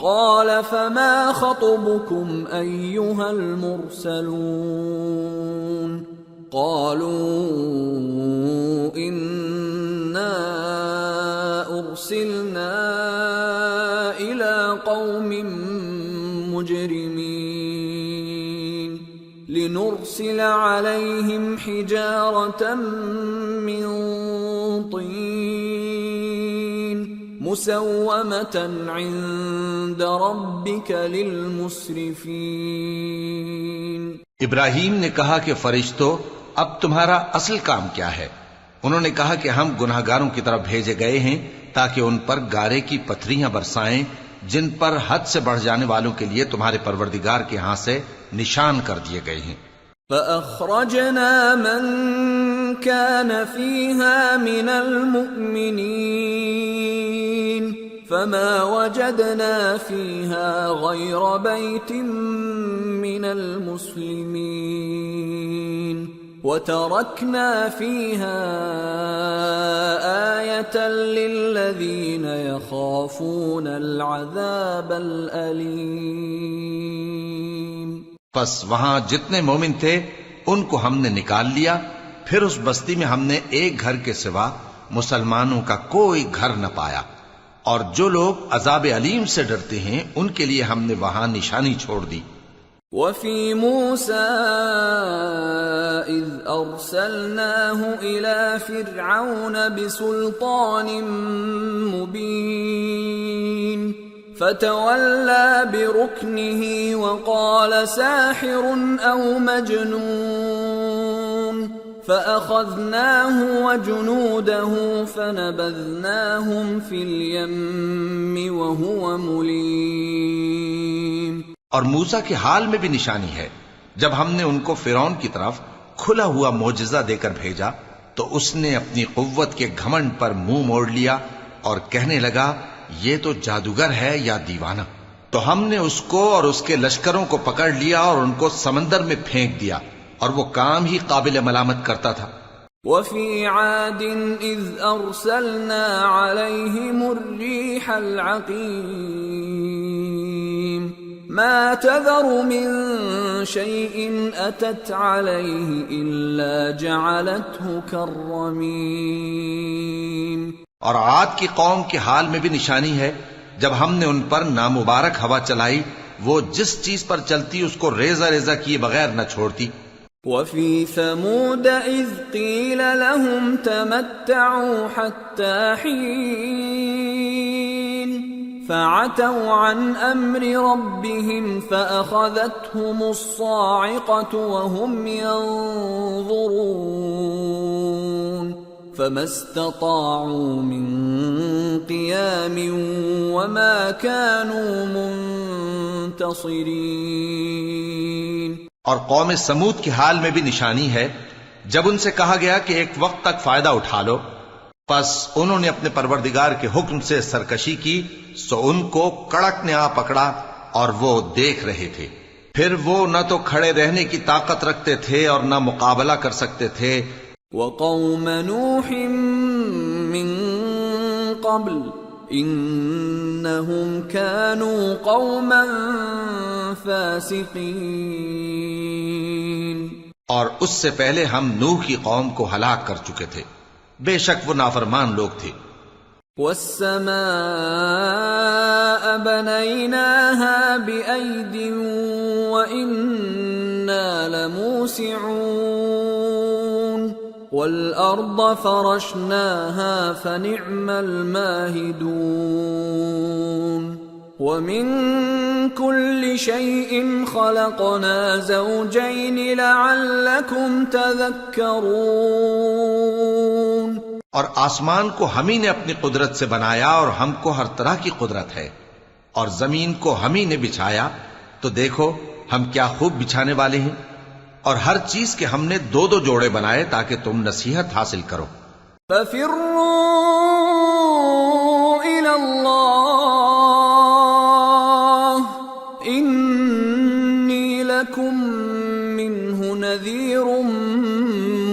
قال فما خطبكم أيها المرسلون قالوا إنا أرسلنا إلى قوم مجرمين لنرسل عليهم حجارة من طين مسومة عند ربك للمسرفين۔ ابراہیم نے کہا کہ فرشتوں، اب تمہارا اصل کام کیا ہے؟ انہوں نے کہا کہ ہم گناہگاروں کی طرف بھیجے گئے ہیں تاکہ ان پر گارے کی پتھریاں برسائیں جن پر حد سے بڑھ جانے والوں کے لیے تمہارے پروردگار کے ہاں سے نشان کر دیے گئے ہیں۔ فأخرجنا من كان فيها من المؤمنين فما وجدنا فيها غير بيت من المسلمين وتركنا فيها آية للذين يخافون العذاب الأليم۔ پس وہاں جتنے مومن تھے ان کو ہم نے نکال لیا، پھر اس بستی میں ہم نے ایک گھر کے سوا مسلمانوں کا کوئی گھر نہ پایا، اور جو لوگ عذاب علیم سے ڈرتے ہیں ان کے لیے ہم نے وہاں نشانی چھوڑ دی۔ وفي موسى إذ أرسلناه إلى فرعون بسلطان مبين فتولى بركنه وقال ساحر أو مجنون فأخذناه وجنوده فنبذناهم في اليم وهو مليم۔ اور موسیٰ کے حال میں بھی نشانی ہے، جب ہم نے ان کو فرعون کی طرف کھلا ہوا معجزہ دے کر بھیجا تو اس نے اپنی قوت کے گھمنڈ پر منہ موڑ لیا اور کہنے لگا یہ تو جادوگر ہے یا دیوانہ، تو ہم نے اس کو اور اس کے لشکروں کو پکڑ لیا اور ان کو سمندر میں پھینک دیا، اور وہ کام ہی قابل ملامت کرتا تھا۔ وفي عاد إذ أرسلنا عليهم الريح العقيم ما تذر من شيء أتت عليه إلا جعلته كالرميم۔ اور عاد کی قوم کے حال میں بھی نشانی ہے، جب ہم نے ان پر نامبارک ہوا چلائی، وہ جس چیز پر چلتی اس کو ریزہ ریزہ کیے بغیر نہ چھوڑتی۔ وفي ثمود إذ قيل لهم تمتعوا حتى حين فعتوا عن أمر ربهم فأخذتهم الصاعقة وهم ينظرون فما استطاعوا من قيام وما كانوا منتصرين۔ اور قوم سمود کے حال میں بھی نشانی ہے، جب ان سے کہا گیا کہ ایک وقت تک فائدہ اٹھا لو، پس انہوں نے اپنے پروردگار کے حکم سے سرکشی کی، سو ان کو کڑک نے آ پکڑا اور وہ دیکھ رہے تھے، پھر وہ نہ تو کھڑے رہنے کی طاقت رکھتے تھے اور نہ مقابلہ کر سکتے تھے۔ وقوم نوح من قبل انہم كانوا قوما فاسقین۔ اور اس سے پہلے ہم نوح کی قوم کو ہلاک کر چکے تھے، بے شک وہ نافرمان لوگ تھے۔ والسماء بنيناها بأيد وإنا لموسعون والأرض فرشناها فنعم الماهدون ومن كل شيء خلقنا زوجين لعلكم تذكرون۔ اور آسمان کو ہم ہی نے اپنی قدرت سے بنایا اور ہم کو ہر طرح کی قدرت ہے، اور زمین کو ہم ہی نے بچھایا، تو دیکھو ہم کیا خوب بچھانے والے ہیں، اور ہر چیز کے ہم نے دو دو جوڑے بنائے تاکہ تم نصیحت حاصل کرو۔ فَفِرُّوا إِلَى اللَّهِ إِنِّي لَكُمْ مِنْهُ نَذِيرٌ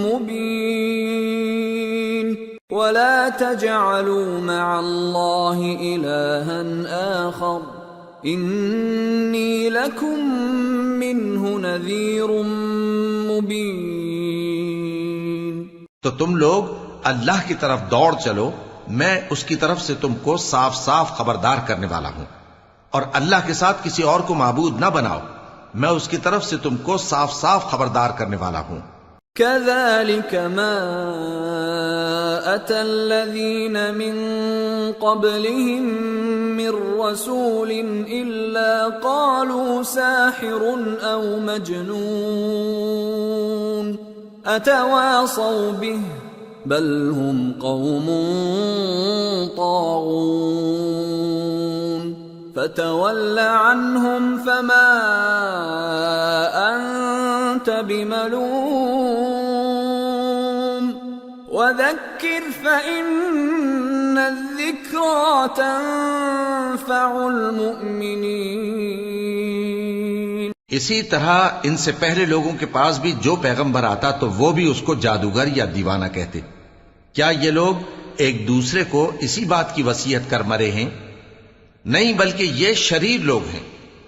مُبِينٌ وَلَا تَجْعَلُوا مَعَ اللَّهِ إِلَٰهًا آخَرَ انی لکم منہ نذیر مبین. تو تم لوگ اللہ کی طرف دوڑ چلو، میں اس کی طرف سے تم کو صاف صاف خبردار کرنے والا ہوں. اور اللہ کے ساتھ کسی اور کو معبود نہ بناؤ، میں اس کی طرف سے تم کو صاف صاف خبردار کرنے والا ہوں. كذلك ما أتى الذين من قبلهم من رسول إلا قالوا ساحر أو مجنون أتواصوا به بل هم قوم طاغون فتول عنهم فما أنت بملوم وذكر فإن الذكرى تنفع المؤمنين. اسی طرح ان سے پہلے لوگوں کے پاس بھی جو پیغمبر آتا تو وہ بھی اس کو جادوگر یا دیوانہ کہتے. کیا یہ لوگ ایک دوسرے کو اسی بات کی وصیت کر مرے ہیں؟ نہیں، بلکہ یہ شریر لوگ ہیں.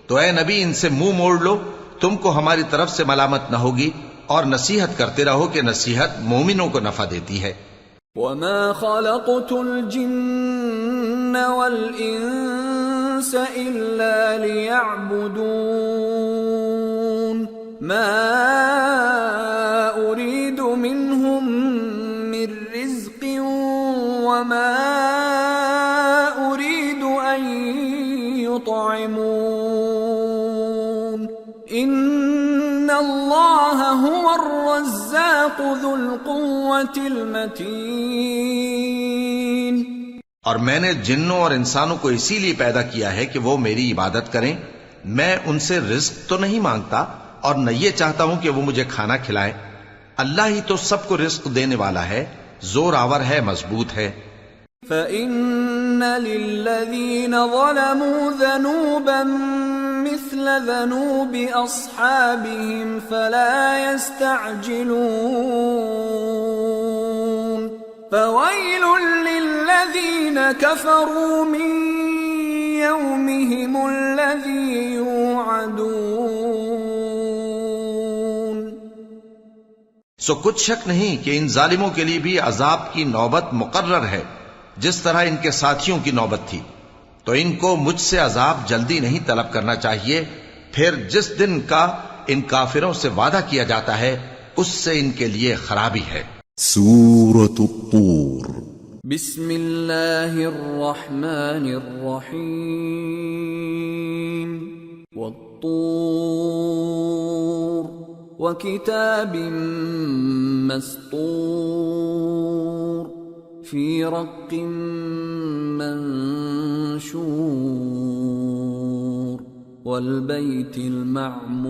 تو اے نبی ان سے منہ موڑ لو، تم کو ہماری طرف سے ملامت نہ ہوگی، اور نصیحت کرتے رہو کہ نصیحت مومنوں کو نفع دیتی ہے. وما خلقت الجن والانس الا ليعبدون ما اريد منهم من رزق وما اريد ان يطعمون ان اللہ هو الرزاق ذو القوة المتین. اور میں نے جنوں اور انسانوں کو اسی لیے پیدا کیا ہے کہ وہ میری عبادت کریں. میں ان سے رزق تو نہیں مانگتا اور نہ یہ چاہتا ہوں کہ وہ مجھے کھانا کھلائیں. اللہ ہی تو سب کو رزق دینے والا ہے، زور آور ہے، مضبوط ہے. فَإِنَّ لِلَّذِينَ ظَلَمُوا ذَنُوبًا مثل ذنوب أصحابهم فلا يستعجلون فويل للذين كفروا من يومهم الذي يوعدون. سو کچھ شک نہیں کہ ان ظالموں کے لیے بھی عذاب کی نوبت مقرر ہے، جس طرح ان کے ساتھیوں کی نوبت تھی. تو ان کو مجھ سے عذاب جلدی نہیں طلب کرنا چاہیے، پھر جس دن کا ان کافروں سے وعدہ کیا جاتا ہے اس سے ان کے لیے خرابی ہے. سورة الطور. بسم اللہ الرحمن الرحیم. والطور وکتاب مسطور فی رق منشور والبیت المعمور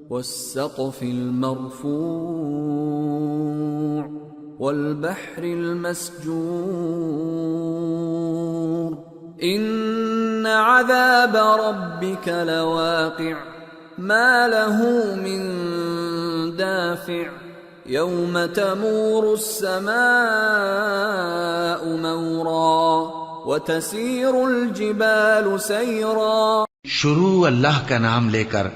والسقف المرفوع والبحر المسجور ان عذاب ربك لواقع ما له من دافع يوم تمور السماء مورا وتسير الجبال سيرا. شروع اللہ کا نام لے کر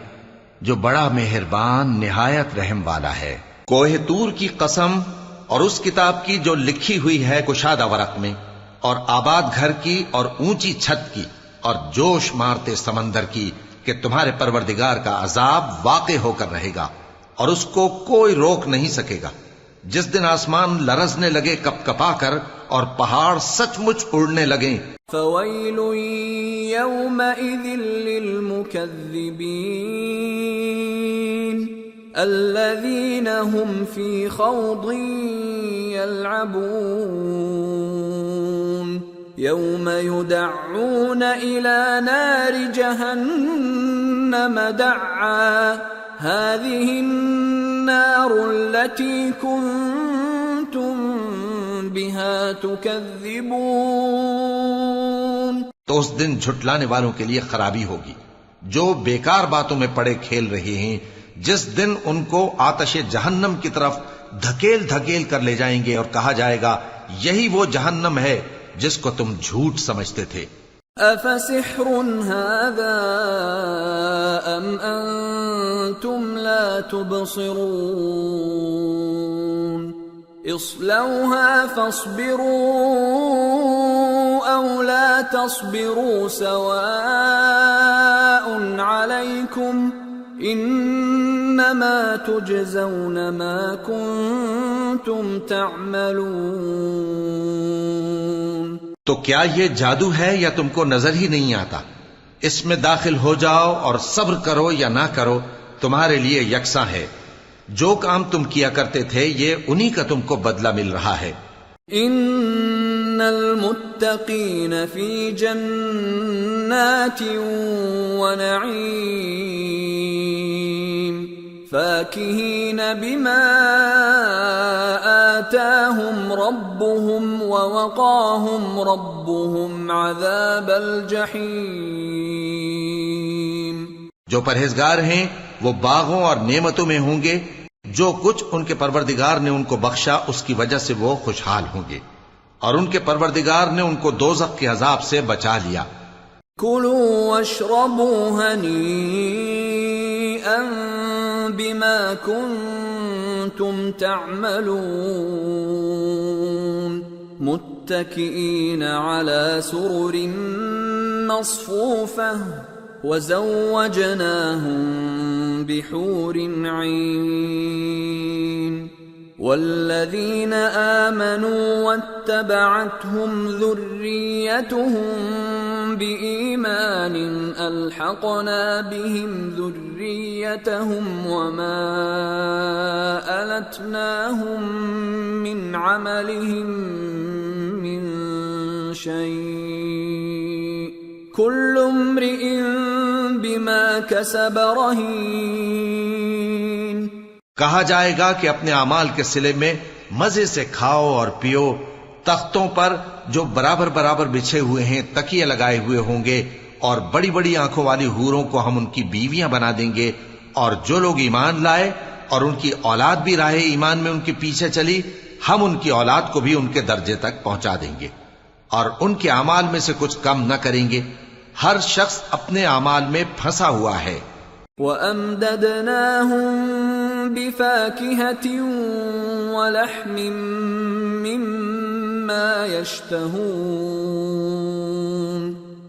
جو بڑا مہربان نہایت رحم والا ہے. کوہ طور کی قسم اور اس کتاب کی جو لکھی ہوئی ہے کشادہ ورق میں، اور آباد گھر کی اور اونچی چھت کی، اور جوش مارتے سمندر کی کہ تمہارے پروردگار کا عذاب واقع ہو کر رہے گا اور اس کو کوئی روک نہیں سکے گا. جس دن آسمان لرزنے لگے کپ کپا کر اور پہاڑ سچ مچ اڑنے لگیں. فویل یومئذ للمکذبین الذین هم فی خوض یلعبون یوم یدعون الى نار جہنم دعا هذه النار التي كنتم بها تكذبون. تو اس دن جھٹلانے والوں کے لیے خرابی ہوگی جو بیکار باتوں میں پڑے کھیل رہے ہیں، جس دن ان کو آتش جہنم کی طرف دھکیل دھکیل کر لے جائیں گے اور کہا جائے گا یہی وہ جہنم ہے جس کو تم جھوٹ سمجھتے تھے. أفسحر هذا أم أنتم لا تبصرون اصلوها فاصبروا أو لا تصبروا سواء عليكم انما تجزون ما کنتم تعملون۔ تو کیا یہ جادو ہے یا تم کو نظر ہی نہیں آتا؟ اس میں داخل ہو جاؤ اور صبر کرو یا نہ کرو تمہارے لیے یکساں ہے۔ جو کام تم کیا کرتے تھے یہ انہی کا تم کو بدلہ مل رہا ہے۔ ان المتقین فی جنات ونعیم فاکہین بما آتاہم ربهم ووقاہم ربهم عذاب الجحیم۔ جو پرہیزگار ہیں وہ باغوں اور نعمتوں میں ہوں گے، جو کچھ ان کے پروردگار نے ان کو بخشا اس کی وجہ سے وہ خوشحال ہوں گے، اور ان کے پروردگار نے ان کو دوزخ کے عذاب سے بچا لیا۔ کلوا واشربوا ہنیئا بما کنتم تعملون متکئین علی سرر مصفوفہ وزوجناهم بحور عین والذین آمنوا واتبعتهم ذریتهم بإیمان الحقنا بهم ذریتهم وما ألتناهم من عملهم من شیء کل امرئ بما کسب رہین۔ کہا جائے گا کہ اپنے اعمال کے صلے میں مزے سے کھاؤ اور پیو، تختوں پر جو برابر برابر بچھے ہوئے ہیں تکیے لگائے ہوئے ہوں گے، اور بڑی بڑی آنکھوں والی حوروں کو ہم ان کی بیویاں بنا دیں گے، اور جو لوگ ایمان لائے اور ان کی اولاد بھی راہ ایمان میں ان کے پیچھے چلی، ہم ان کی اولاد کو بھی ان کے درجے تک پہنچا دیں گے، اور ان کے اعمال میں سے کچھ کم نہ کریں گے۔ ہر شخص اپنے اعمال میں پھنسا ہوا ہے۔ وَأَمْدَدْنَاهُمْ بِفَاكِهَةٍ وَلَحْمٍ مِّمَّا يَشْتَهُونَ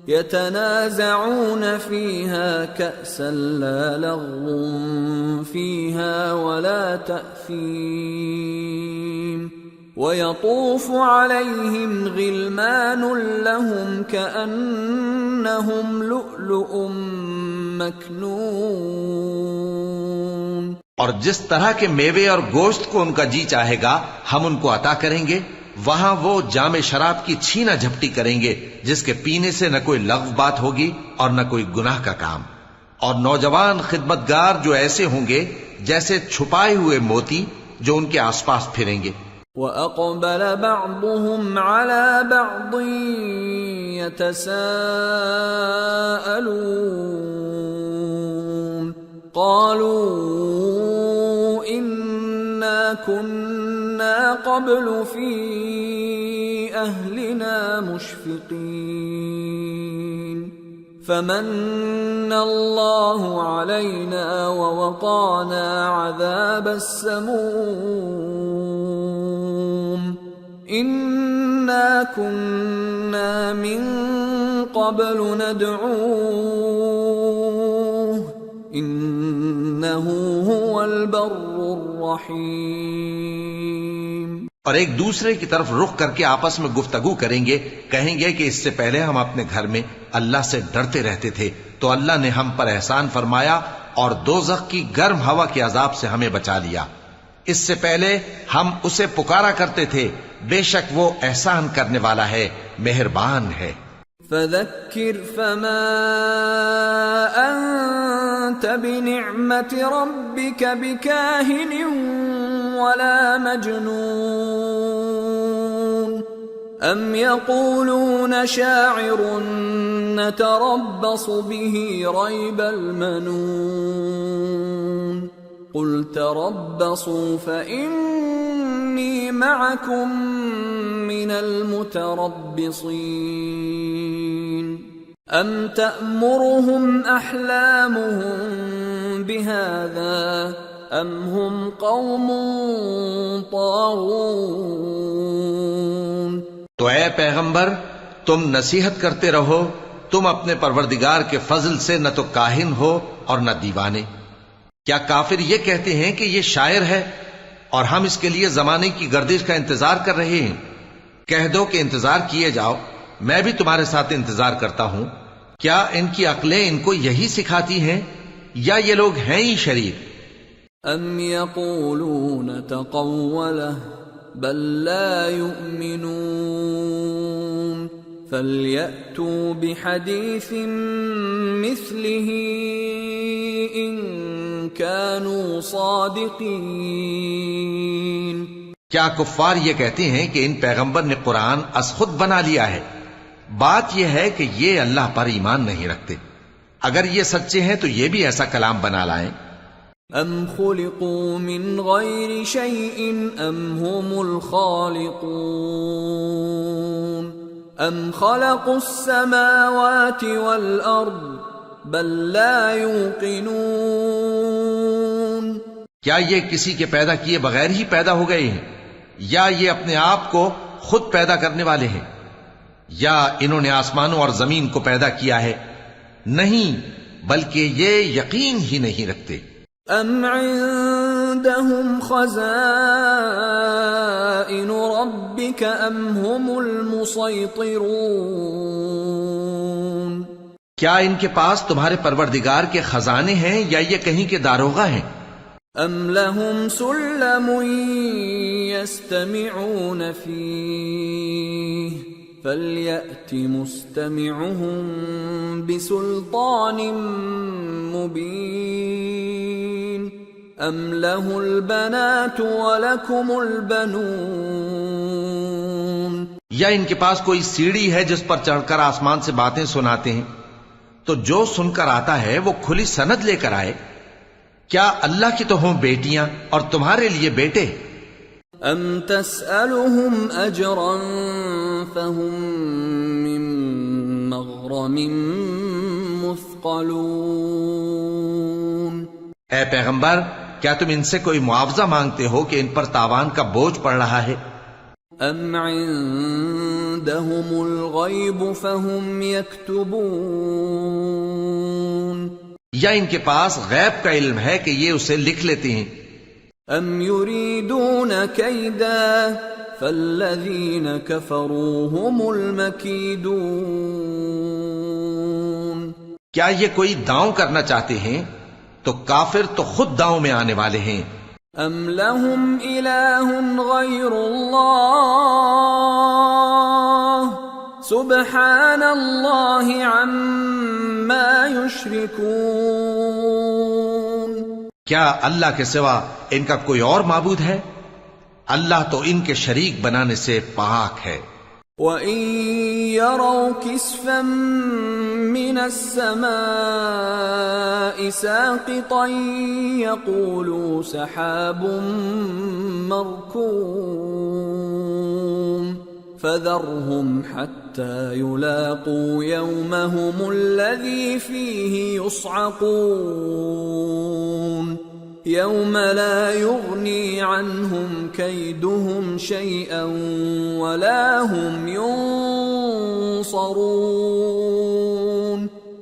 يَتَنَازَعُونَ فِيهَا كَأْسًا لَّا لَغْوٌ فِيهَا وَلَا تَأْثِيمٌ وَيَطُوفُ عَلَيْهِمْ غِلْمَانٌ لَّهُمْ كَأَنَّهُمْ لُؤْلُؤٌ مَّكْنُونٌ۔ اور جس طرح کے میوے اور گوشت کو ان کا جی چاہے گا ہم ان کو عطا کریں گے، وہاں وہ جام شراب کی چھینا جھپٹی کریں گے جس کے پینے سے نہ کوئی لغو بات ہوگی اور نہ کوئی گناہ کا کام، اور نوجوان خدمتگار جو ایسے ہوں گے جیسے چھپائے ہوئے موتی جو ان کے آس پاس پھریں گے۔ وَأَقْبَلَ بَعْضُهُمْ عَلَى بَعْضٍ يَتَسَاءَلُونَ قَالُوا إِنَّا كُنَّا قَبْلُ فِي أَهْلِنَا مُشْفِقِينَ فَمَنَّ اللَّهُ عَلَيْنَا وَوَقَانَا عَذَابَ السَّمُومِ إِنَّا كُنَّا مِن قَبْلُ نَدْعُوهُ إِنَّهُ هُوَ الْبَرُّ الرَّحِيمُ۔ اور ایک دوسرے کی طرف رخ کر کے آپس میں گفتگو کریں گے، کہیں گے کہ اس سے پہلے ہم اپنے گھر میں اللہ سے ڈرتے رہتے تھے تو اللہ نے ہم پر احسان فرمایا اور دوزخ کی گرم ہوا کے عذاب سے ہمیں بچا لیا۔ اس سے پہلے ہم اسے پکارا کرتے تھے، بے شک وہ احسان کرنے والا ہے، مہربان ہے۔ فَذَكِّرْ فَمَا أَنْتَ بِنِعْمَةِ رَبِّكَ بِكَاهِنٍ وَلَا مَجْنُونٍ أَمْ يَقُولُونَ شَاعِرٌ نَتَرَبَّصُ بِهِ رَيْبَ الْمَنُونِ قُلْ تَرَبَّصُوا فَإِنِّي مَعَكُمْ مِنَ الْمُتَرَبِّصِينَ ام تأمرهم احلامهم بهذا ام هم قوم طاغون. تو اے پیغمبر تم نصیحت کرتے رہو، تم اپنے پروردگار کے فضل سے نہ تو کاہن ہو اور نہ دیوانے. کیا کافر یہ کہتے ہیں کہ یہ شاعر ہے اور ہم اس کے لیے زمانے کی گردش کا انتظار کر رہے ہیں؟ کہہ دو کہ انتظار کیے جاؤ، میں بھی تمہارے ساتھ انتظار کرتا ہوں. کیا ان کی عقلیں ان کو یہی سکھاتی ہیں یا یہ لوگ ہیں ہی شریر؟ ام یقولون تقولہ بل لا یؤمنون فَلْيَأْتُوا بِحَدِيثٍ مِثْلِهِ إِن كَانُوا صَادِقِينَ. کیا کفار یہ کہتے ہیں کہ ان پیغمبر نے قرآن از خود بنا لیا ہے؟ بات یہ ہے کہ یہ اللہ پر ایمان نہیں رکھتے. اگر یہ سچے ہیں تو یہ بھی ایسا کلام بنا لائیں. ام خلقوا من غیر شیء ام هم الخالقون ام خلقوا السماوات والارض بل لا يوقنون. کیا یہ کسی کے پیدا کیے بغیر ہی پیدا ہو گئے ہیں یا یہ اپنے آپ کو خود پیدا کرنے والے ہیں؟ یا انہوں نے آسمانوں اور زمین کو پیدا کیا ہے؟ نہیں، بلکہ یہ یقین ہی نہیں رکھتے. ام عندهم خزائن ربك ام هم المسيطرون. کیا ان کے پاس تمہارے پروردگار کے خزانے ہیں یا یہ کہیں کے داروغہ ہیں؟ ام لهم سلم يستمعون فيه فَلْيَأْتِ مُسْتَمِعُهُم بِسُلْطَانٍ مُبِينٍ أَمْ لَهُ الْبَنَاتُ وَلَكُمُ الْبَنُونَ. یا ان کے پاس کوئی سیڑھی ہے جس پر چڑھ کر آسمان سے باتیں سناتے ہیں؟ تو جو سن کر آتا ہے وہ کھلی سند لے کر آئے. کیا اللہ کی تو ہوں بیٹیاں اور تمہارے لیے بیٹے؟ ام تسألهم اجرا فهم من مغرم مثقلون. اے پیغمبر کیا تم ان سے کوئی معاوضہ مانگتے ہو کہ ان پر تاوان کا بوجھ پڑ رہا ہے؟ ام عندهم الغیب فهم یکتبون. یا ان کے پاس غیب کا علم ہے کہ یہ اسے لکھ لیتے ہیں؟ ام یریدون کیدا فالذین کفروا هم المکیدون. کیا یہ کوئی داؤں کرنا چاہتے ہیں؟ تو کافر تو خود داؤں میں آنے والے ہیں. ام لهم الہ غیر اللہ سبحان اللہ عما یشرکون. کیا اللہ کے سوا ان کا کوئی اور معبود ہے؟ اللہ تو ان کے شریک بنانے سے پاک ہے. وَإِن يَرَوْا كِسْفًا مِّنَ السَّمَاءِ سَاقِطًا يَقُولُوا سَحَابٌ مَّرْكُومٌ فَذَرْهُمْ حَتَّى يُلَاقُوا يَوْمَهُمُ الَّذِي فِيهِ يُصْعَقُونَ يَوْمَ لَا يُغْنِي عَنْهُمْ كَيْدُهُمْ شَيْئًا وَلَا هُمْ يُنصَرُونَ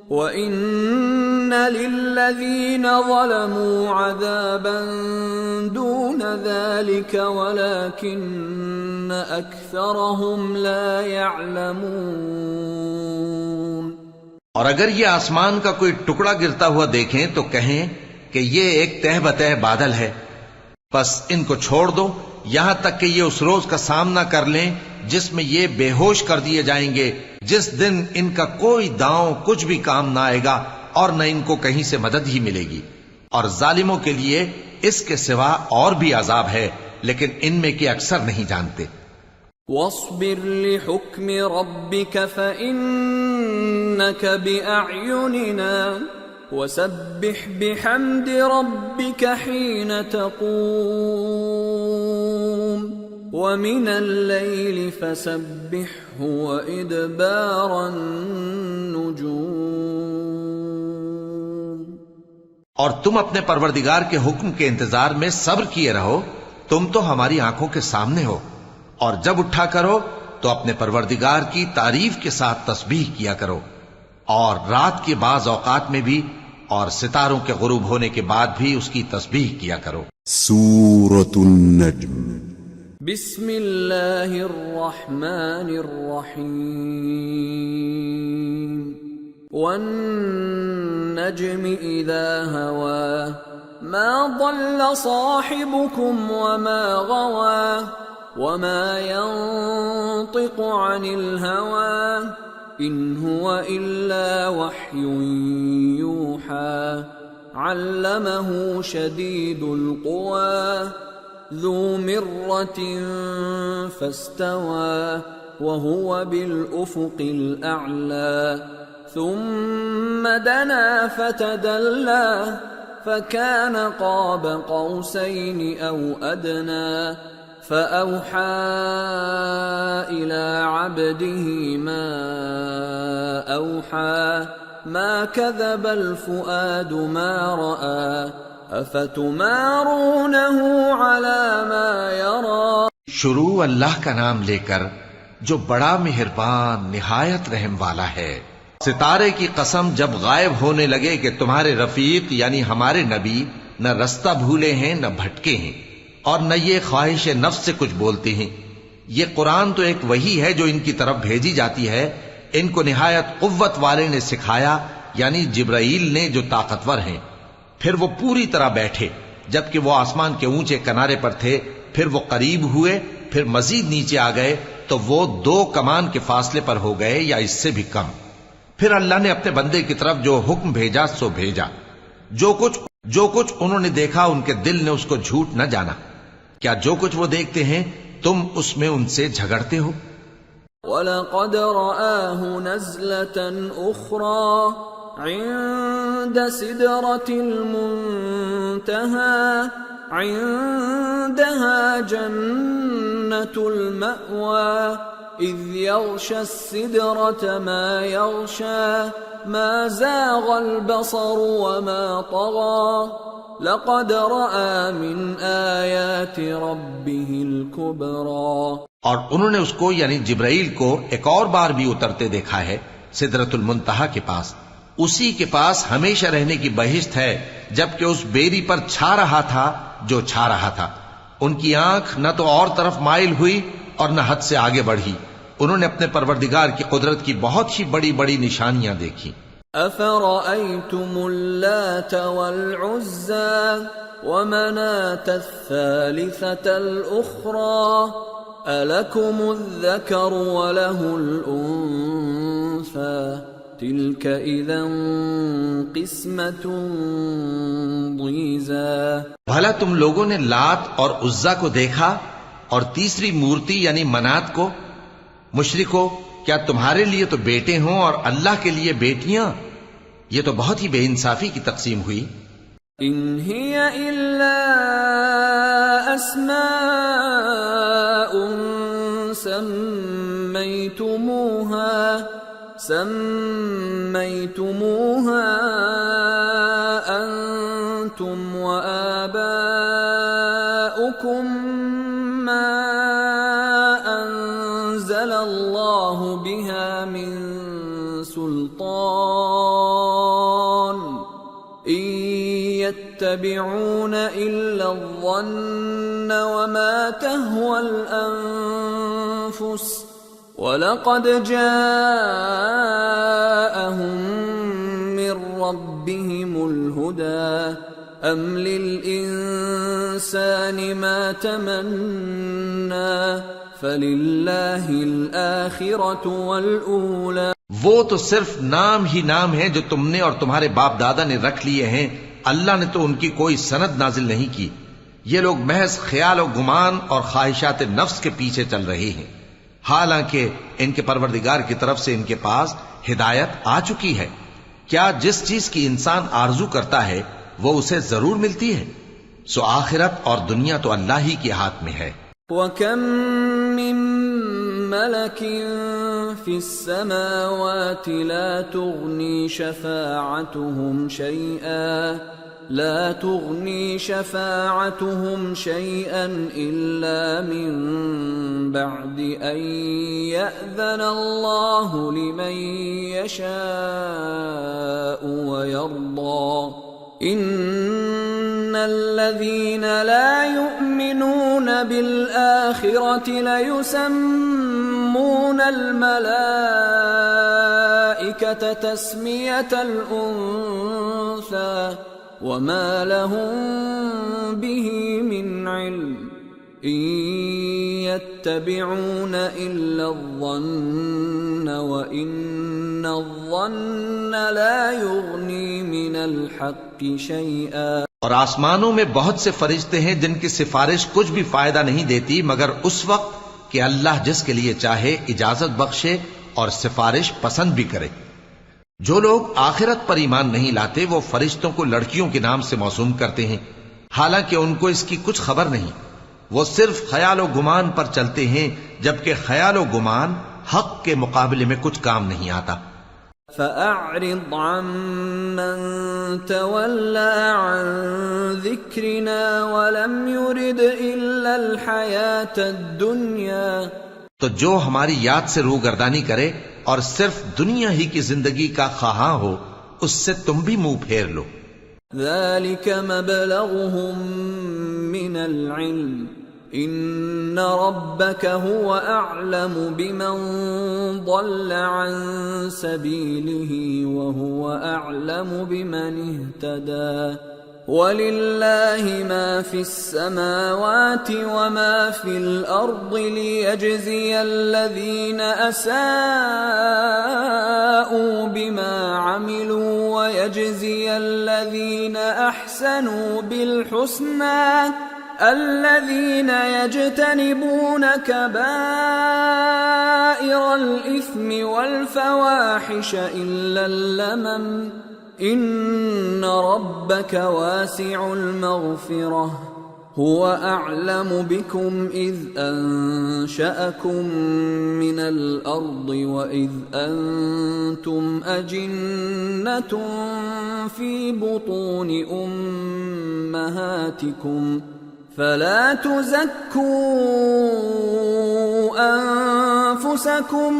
وَإِنَّ لِلَّذِينَ ظَلَمُوا عَذَابًا دُونَ ذَلِكَ وَلَكِنَّ أَكْثَرَهُمْ لَا يَعْلَمُونَ. اور اگر یہ آسمان کا کوئی ٹکڑا گرتا ہوا دیکھیں تو کہیں کہ یہ ایک تہ بتہ بادل ہے، پس ان کو چھوڑ دو یہاں تک کہ یہ اس روز کا سامنا کر لیں جس میں یہ بے ہوش کر دیے جائیں گے، جس دن ان کا کوئی داؤں کچھ بھی کام نہ آئے گا اور نہ ان کو کہیں سے مدد ہی ملے گی. اور ظالموں کے لیے اس کے سوا اور بھی عذاب ہے، لیکن ان میں کے اکثر نہیں جانتے. وَاصْبِرْ لِحُكْمِ رَبِّكَ فَإِنَّكَ بِأَعْيُنِنَا وَسَبِّحْ بِحَمْدِ رَبِّكَ حِينَ تَقُومُ. ومن الليل فسبحه وإدبار النجوم. اور تم اپنے پروردگار کے حکم کے انتظار میں صبر کیے رہو، تم تو ہماری آنکھوں کے سامنے ہو، اور جب اٹھا کرو تو اپنے پروردگار کی تعریف کے ساتھ تسبیح کیا کرو، اور رات کے بعض اوقات میں بھی اور ستاروں کے غروب ہونے کے بعد بھی اس کی تسبیح کیا کرو. سورة النجم. بسم اللہ الرحمن الرحیم. والنجم اذا هوى ما ضل صاحبكم وما غوى وما ينطق عن الهوى ان هو الا وحي يوحى علمه شديد القوى ذو مرة فاستوى وهو بالأفق الأعلى ثم دنا فتدلى فكان قاب قوسين أو أدنى فأوحى إلى عبده ما أوحى ما كذب الفؤاد ما رأى افتمارونه على ما يرى. شروع اللہ کا نام لے کر جو بڑا مہربان نہایت رحم والا ہے. ستارے کی قسم جب غائب ہونے لگے کہ تمہارے رفیق یعنی ہمارے نبی نہ رستہ بھولے ہیں نہ بھٹکے ہیں اور نہ یہ خواہش نفس سے کچھ بولتے ہیں. یہ قرآن تو ایک وحی ہے جو ان کی طرف بھیجی جاتی ہے. ان کو نہایت قوت والے نے سکھایا یعنی جبرائیل نے جو طاقتور ہیں. پھر وہ پوری طرح بیٹھے جبکہ وہ آسمان کے اونچے کنارے پر تھے، پھر وہ قریب ہوئے، پھر مزید نیچے آ گئے تو وہ 2 کمان کے فاصلے پر ہو گئے یا اس سے بھی کم. پھر اللہ نے اپنے بندے کی طرف جو حکم بھیجا سو بھیجا. جو کچھ انہوں نے دیکھا ان کے دل نے اس کو جھوٹ نہ جانا. کیا جو کچھ وہ دیکھتے ہیں تم اس میں ان سے جھگڑتے ہو؟ وَلَقَدْ رَآهُ نَزْلَةً أُخْرَى عند سدرة المنتهى عندها جنة المأوى إذ يغشى السدرة ما يغشى ما زاغ البصر وما طغى لقد رأى من آيات ربه الكبرى. اور انہوں نے اس کو یعنی جبرائیل کو ایک اور بار بھی اترتے دیکھا ہے سدرۃ المنتہا کے پاس. اسی کے پاس ہمیشہ رہنے کی بہشت ہے جبکہ اس بیری پر چھا رہا تھا جو چھا رہا تھا. ان کی آنکھ نہ تو اور طرف مائل ہوئی اور نہ حد سے آگے بڑھی. انہوں نے اپنے پروردگار کی قدرت کی بہت ہی بڑی بڑی نشانیاں دیکھی. افرأيتم اللات والعزى ومناة الثالثة الأخرى ألكم الذكر وله الأنثى تلك اذا قسمة ضیزى. بھلا تم لوگوں نے لات اور عزا کو دیکھا اور تیسری مورتی یعنی منات کو؟ مشرکو، کیا تمہارے لیے تو بیٹے ہوں اور اللہ کے لیے بیٹیاں؟ یہ تو بہت ہی بے انصافی کی تقسیم ہوئی. ان هي الا اسماء سميتموها أنتم وآباؤكم ما أنزل الله بها من سلطان إن يتبعون إلا الظن وما تهوى الأنفس وَلَقَدْ جَاءَهُم مِّن رَّبِّهِمُ الْهُدَىٰ أَمْ لِلْإِنسَانِ مَا تَمَنَّىٰ فَلِلَّهِ الْآخِرَةُ وَالْأُولَىٰ. وہ تو صرف نام ہی نام ہے جو تم نے اور تمہارے باپ دادا نے رکھ لیے ہیں. اللہ نے تو ان کی کوئی سند نازل نہیں کی. یہ لوگ محض خیال و گمان اور خواہشات نفس کے پیچھے چل رہے ہیں، حالانکہ ان کے پروردگار کی طرف سے ان کے پاس ہدایت آ چکی ہے. کیا جس چیز کی انسان آرزو کرتا ہے وہ اسے ضرور ملتی ہے؟ سو آخرت اور دنیا تو اللہ ہی کے ہاتھ میں ہے. وَكَم مِّن مَّلَكٍ فِي السَّمَاوَاتِ لَا تُغْنِي شَفَاعَتُهُمْ شَيْئًا إِلَّا مِن بَعْدِ أَن يَأْذَنَ اللَّهُ لِمَن يَشَاءُ وَيَرْضَىٰ إِنَّ الَّذِينَ لَا يُؤْمِنُونَ بِالْآخِرَةِ لَيُسَمُّونَ الْمَلَائِكَةَ تَسْمِيَةَ الْأُنثَىٰ وَمَا لَهُم بِهِ مِنْ عِلْمٍ إِن يَتَّبِعُونَ إِلَّا الظَّنَّ وَإِنَّ الظَّنَّ لَا يُغْنِي مِنَ الْحَقِّ شَيْئًا۔ اور آسمانوں میں بہت سے فرشتے ہیں جن کی سفارش کچھ بھی فائدہ نہیں دیتی مگر اس وقت کہ اللہ جس کے لیے چاہے اجازت بخشے اور سفارش پسند بھی کرے۔ جو لوگ آخرت پر ایمان نہیں لاتے وہ فرشتوں کو لڑکیوں کے نام سے موسوم کرتے ہیں، حالانکہ ان کو اس کی کچھ خبر نہیں۔ وہ صرف خیال و گمان پر چلتے ہیں، جبکہ خیال و گمان حق کے مقابلے میں کچھ کام نہیں آتا۔ فَأَعْرِضْ عَمَّن تَوَلَّىٰ عَن ذِكْرِنَا وَلَمْ يُرِدْ إِلَّا الْحَيَاةَ الدُّنْيَا، تو جو ہماری یاد سے روگردانی کرے اور صرف دنیا ہی کی زندگی کا خواہاں ہو، اس سے تم بھی منہ پھیر لو۔ ذَلِكَ مَبْلَغُهُم مِّنَ الْعِلْمِ إِنَّ رَبَّكَ هُوَ أَعْلَمُ بِمَن ضَلَّ عَن سَبِيلِهِ وَهُوَ أَعْلَمُ بِمَنِ اهْتَدَىٰ وَلِلَّهِ مَا فِي السَّمَاوَاتِ وَمَا فِي الْأَرْضِ لِيَجْزِيَ الَّذِينَ أَسَاءُوا بِمَا عَمِلُوا وَيَجْزِيَ الَّذِينَ أَحْسَنُوا بِالْحُسْنَىٰ الَّذِينَ يَجْتَنِبُونَ كَبَائِرَ الْإِثْمِ وَالْفَوَاحِشَ إِلَّا اللَّمَمَ إِنَّ رَبَّكَ وَاسِعُ الْمَغْفِرَةِ هُوَ أَعْلَمُ بِكُمْ إِذْ أَنشَأَكُم مِّنَ الْأَرْضِ وَإِذْ أَنتُمْ أَجِنَّةٌ فِي بُطُونِ أُمَّهَاتِكُمْ فَلَا تُزَكُّوا أَنفُسَكُمْ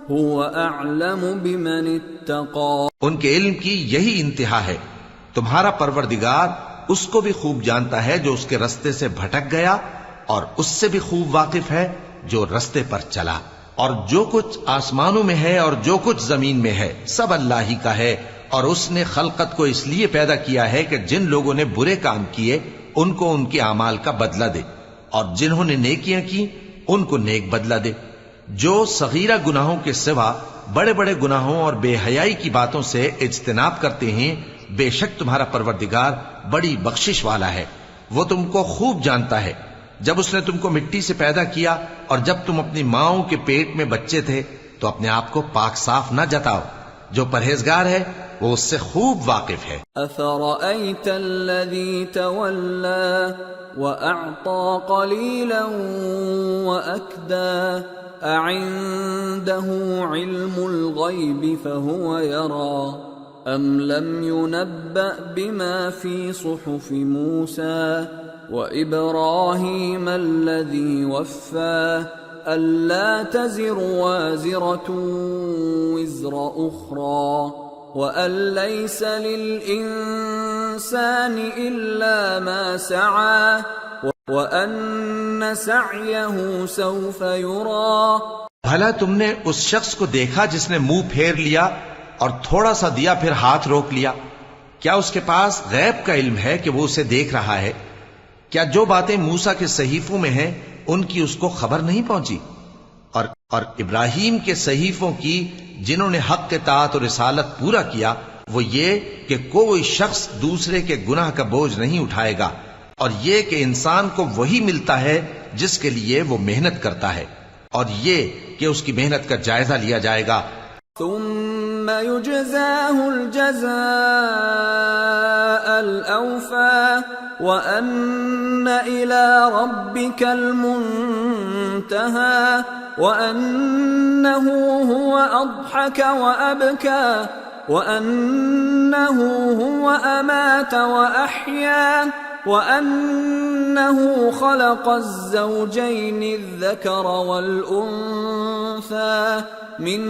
هُوَ أَعْلَمُ بِمَنِ اتَّقَىٰ۔ ان کے علم کی یہی انتہا ہے، تمہارا پروردگار اس کو بھی خوب جانتا ہے جو اس کے رستے سے بھٹک گیا، اور اس سے بھی خوب واقف ہے جو رستے پر چلا۔ اور جو کچھ آسمانوں میں ہے اور جو کچھ زمین میں ہے سب اللہ ہی کا ہے، اور اس نے خلقت کو اس لیے پیدا کیا ہے کہ جن لوگوں نے برے کام کیے ان کو ان کے اعمال کا بدلہ دے، اور جنہوں نے نیکیاں کی ان کو نیک بدلہ دے۔ جو صغیرہ گناہوں کے سوا بڑے بڑے گناہوں اور بے حیائی کی باتوں سے اجتناب کرتے ہیں، بے شک تمہارا پروردگار بڑی بخشش والا ہے، وہ تم کو خوب جانتا ہے۔ جب اس نے تم کو مٹی سے پیدا کیا اور جب تم اپنی ماؤں کے پیٹ میں بچے تھے تو اپنے آپ کو پاک صاف نہ جتاؤ، جو پرہیزگار ہے وہ اس سے خوب واقف ہے۔ أَفَرَأَيْتَ الَّذِي تَوَلَّىٰ وَأَعْطَىٰ قَلِيلًا وَأَكْدَىٰ أَعِندَهُ عِلْمُ الْغَيْبِ فَهُوَ يَرَىٰ أَمْ لَمْ يُنَبَّأْ بِمَا فِي صُحُفِ مُوسَىٰ وَإِبْرَاهِيمَ الَّذِي وَفَّىٰ أَلَّا تَزِرُ وَازِرَةٌ وِزْرَ أُخْرَىٰ وَأَن لَّيْسَ لِلْإِنسَانِ إِلَّا مَا سَعَىٰ وَأَنَّ سَعْيَهُ سَوْفَ يُرَىٰ۔ بھلا تم نے اس شخص کو دیکھا جس نے منہ پھیر لیا اور تھوڑا سا دیا پھر ہاتھ روک لیا؟ کیا اس کے پاس غیب کا علم ہے کہ وہ اسے دیکھ رہا ہے؟ کیا جو باتیں موسیٰ کے صحیفوں میں ہیں ان کی اس کو خبر نہیں پہنچی؟ اور ابراہیم کے صحیفوں کی جنہوں نے حق کے اطاعت اور رسالت پورا کیا، وہ یہ کہ کوئی شخص دوسرے کے گناہ کا بوجھ نہیں اٹھائے گا، اور یہ کہ انسان کو وہی ملتا ہے جس کے لیے وہ محنت کرتا ہے، اور یہ کہ اس کی محنت کا جائزہ لیا جائے گا۔ ثم يجزاه الجزاء الأوفى وأن إلى ربك المنتهى وأنه هو أضحك وأبكى وأنه هو أمات وأحيا وأنه خلق الزوجين الذكر والأنثى من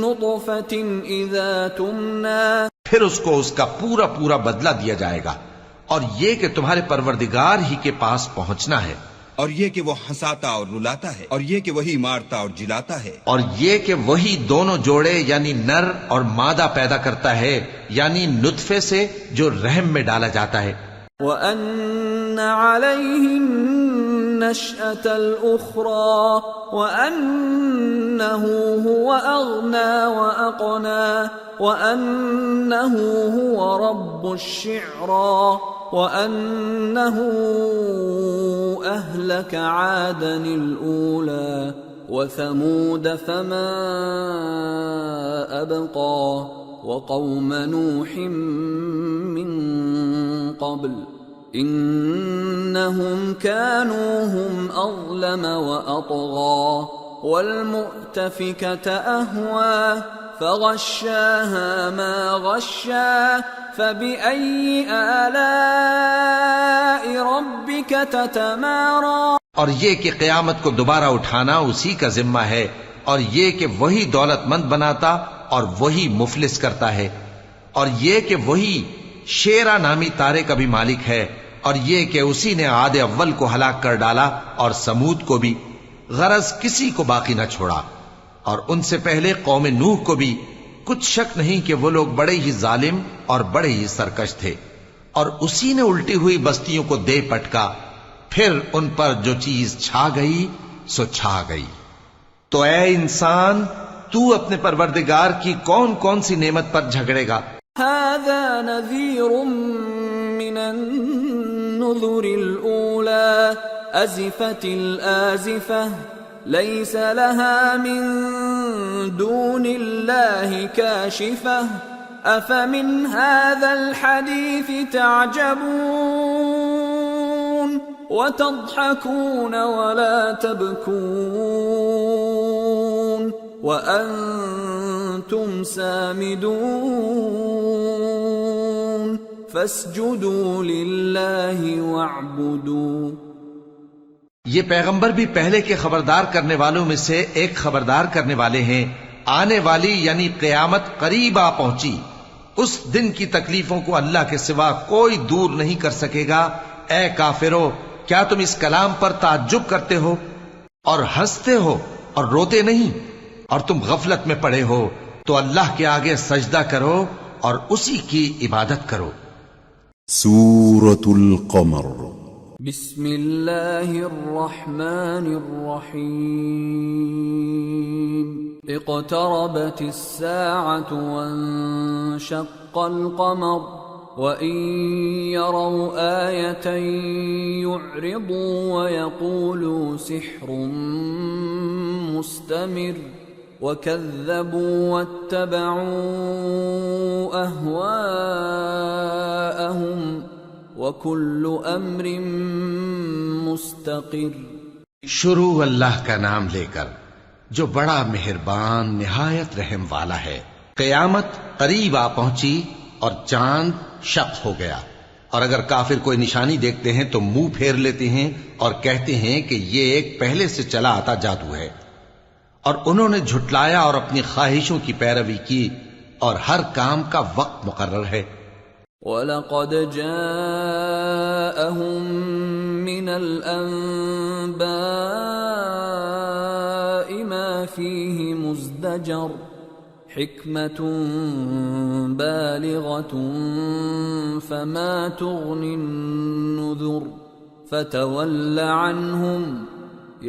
نطفة إذا تمنى. پھر اس کو اس کا پورا پورا بدلہ دیا جائے گا، اور یہ کہ تمہارے پروردگار ہی کے پاس پہنچنا ہے، اور یہ کہ وہ ہنساتا اور رلاتا ہے، اور یہ کہ وہی مارتا اور جلاتا ہے، اور یہ کہ وہی دونوں جوڑے یعنی نر اور مادہ پیدا کرتا ہے، یعنی نطفے سے جو رحم میں ڈالا جاتا ہے. وَأَنَّ عَلَيْهِ النَّشْأَةَ الْأُخْرَى وَأَنَّهُ هُوَ أَغْنَى وَأَقْنَى وَأَنَّهُ هُوَ رَبُّ الشِّعْرَى وَأَنَّهُ أَهْلَكَ عَادًا الْأُولَى وَثَمُودَ فَمَا أَبْقَى وَقَوْمَ نُوحٍ مِّن قَبْلُ إِنَّهُمْ كَانُوا هُمْ أَظْلَمَ وَأَطْغَى وَالْمُؤْتَفِكَةَ أَهْوَى فَغَشَّاهَا مَا غَشَّى فَبِأَيِّ آلَاءِ رَبِّكَ تَتَمَارَى. اور یہ کہ قیامت کو دوبارہ اٹھانا اسی کا ذمہ ہے، اور یہ کہ وہی دولت مند بناتا اور وہی مفلس کرتا ہے، اور یہ کہ وہی شیرا نامی تارے کا بھی مالک ہے، اور یہ کہ اسی نے عاد اول کو ہلاک کر ڈالا اور سمود کو بھی، غرض کسی کو باقی نہ چھوڑا، اور ان سے پہلے قوم نوح کو بھی. کچھ شک نہیں کہ وہ لوگ بڑے ہی ظالم اور بڑے ہی سرکش تھے، اور اسی نے الٹی ہوئی بستیوں کو دے پٹکا، پھر ان پر جو چیز چھا گئی سو چھا گئی. تو اے انسان، تو اپنے پروردگار کی کون کون سی نعمت پر جھگڑے گا؟ هذا نذير من النذر الأولى أزفت الآزفة ليس لها من دون الله كاشفة أفمن هذا الحديث تعجبون وتضحكون ولا تبكون وأنتم سامدون فاسجدوا لله واعبدوا. یہ پیغمبر بھی پہلے کے خبردار کرنے والوں میں سے ایک خبردار کرنے والے ہیں. آنے والی یعنی قیامت قریب آ پہنچی، اس دن کی تکلیفوں کو اللہ کے سوا کوئی دور نہیں کر سکے گا. اے کافرو، کیا تم اس کلام پر تعجب کرتے ہو اور ہنستے ہو اور روتے نہیں؟ اور تم غفلت میں پڑے ہو تو اللہ کے آگے سجدہ کرو اور اسی کی عبادت کرو. سورة القمر. بسم اللہ الرحمن الرحیم. اقتربت الساعة وانشق القمر وإن يروا آية يعرضوا ويقولوا سحر مستمر وكذبوا واتبعوا أهواءهم وكل أمر مستقر. شروع اللہ کا نام لے کر جو بڑا مہربان نہایت رحم والا ہے. قیامت قریب آ پہنچی اور چاند شق ہو گیا، اور اگر کافر کوئی نشانی دیکھتے ہیں تو منہ پھیر لیتے ہیں اور کہتے ہیں کہ یہ ایک پہلے سے چلا آتا جادو ہے. اور انہوں نے جھٹلایا اور اپنی خواہشوں کی پیروی کی، اور ہر کام کا وقت مقرر ہے. وَلَقَدْ جَاءَهُم مِّنَ الْأَنبَاءِ مَا فِيهِ مُزْدَجَرٌ حِكْمَةٌ بَالِغَةٌ فَمَا تُغْنِ النُّذُرُ فَتَوَلَّ عَنْهُمْ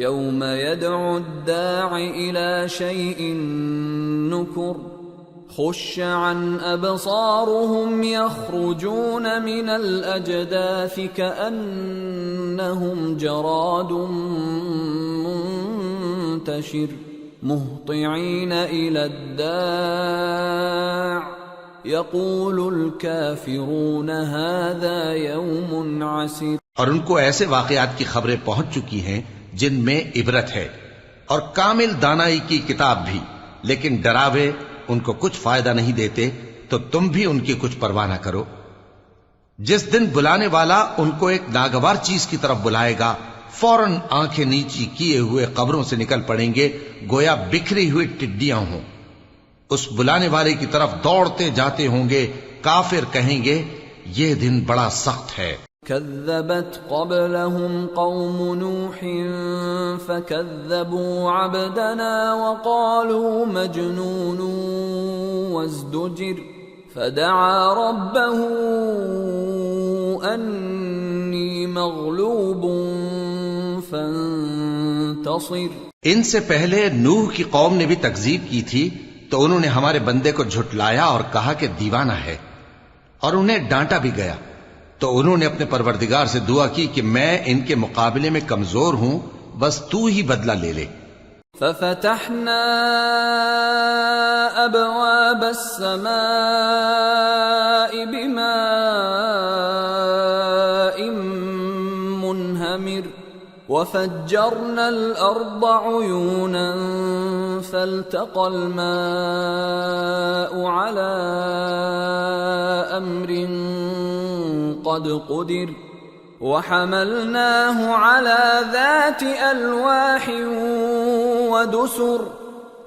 يَوْمَ يَدْعُ الدَّاعِ إِلَى شَيْءٍ نُكُرٍ خُشَّ عَنْ أَبْصَارُهُمْ يَخْرُجُونَ مِنَ الْأَجْدَاثِ كَأَنَّهُمْ جَرَادٌ مُنْتَشِرٌ مُهْطِعِينَ إِلَى الدَّاعِ يقول الكافرون هذا يوم عسير. اور ان کو ایسے واقعات کی خبریں پہنچ چکی ہیں جن میں عبرت ہے، اور کامل دانائی کی کتاب بھی، لیکن ڈراوے ان کو کچھ فائدہ نہیں دیتے، تو تم بھی ان کی کچھ پرواہ نہ کرو. جس دن بلانے والا ان کو ایک ناگوار چیز کی طرف بلائے گا، فوراً آنکھیں نیچی کیے ہوئے قبروں سے نکل پڑیں گے گویا بکھری ہوئی ٹڈیاں ہوں. اس بلانے والے کی طرف دوڑتے جاتے ہوں گے. کافر کہیں گے یہ دن بڑا سخت ہے. كذبت قبلهم قوم نوح فكذبوا عبدنا وقالوا مجنون وازدجر فدعا ربه أني مغلوب فانتصر. ان سے پہلے نوح کی قوم نے بھی تکذیب کی تھی تو انہوں نے ہمارے بندے کو جھٹلایا اور کہا کہ دیوانہ ہے، اور انہیں ڈانٹا بھی گیا. تو انہوں نے اپنے پروردگار سے دعا کی کہ میں ان کے مقابلے میں کمزور ہوں، بس تو ہی بدلہ لے لے. ففتحنا ابواب السماء بماء منهمر وفجرنا الارض عيونا فالتقى الماء على امر قد قدر وحملناه على ذات ألواح ودسر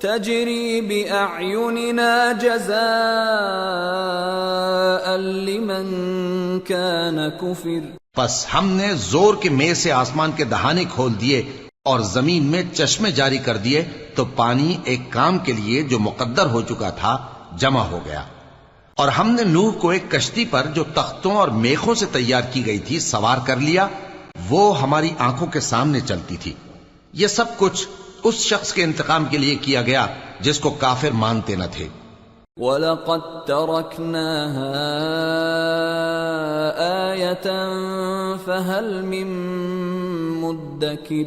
تجري بأعيننا جزاء لمن كان كفر. پس ہم نے زور کے مے سے آسمان کے دہانے کھول دیے اور زمین میں چشمے جاری کر دیے، تو پانی ایک کام کے لیے جو مقدر ہو چکا تھا جمع ہو گیا. اور ہم نے نوح کو ایک کشتی پر جو تختوں اور میخوں سے تیار کی گئی تھی سوار کر لیا، وہ ہماری آنکھوں کے سامنے چلتی تھی. یہ سب کچھ اس شخص کے انتقام کے لیے کیا گیا جس کو کافر مانتے نہ تھے. وَلَقَدْ تَرَكْنَاهَا آيَةً فَهَلْ مِن مُدَّكِرٍ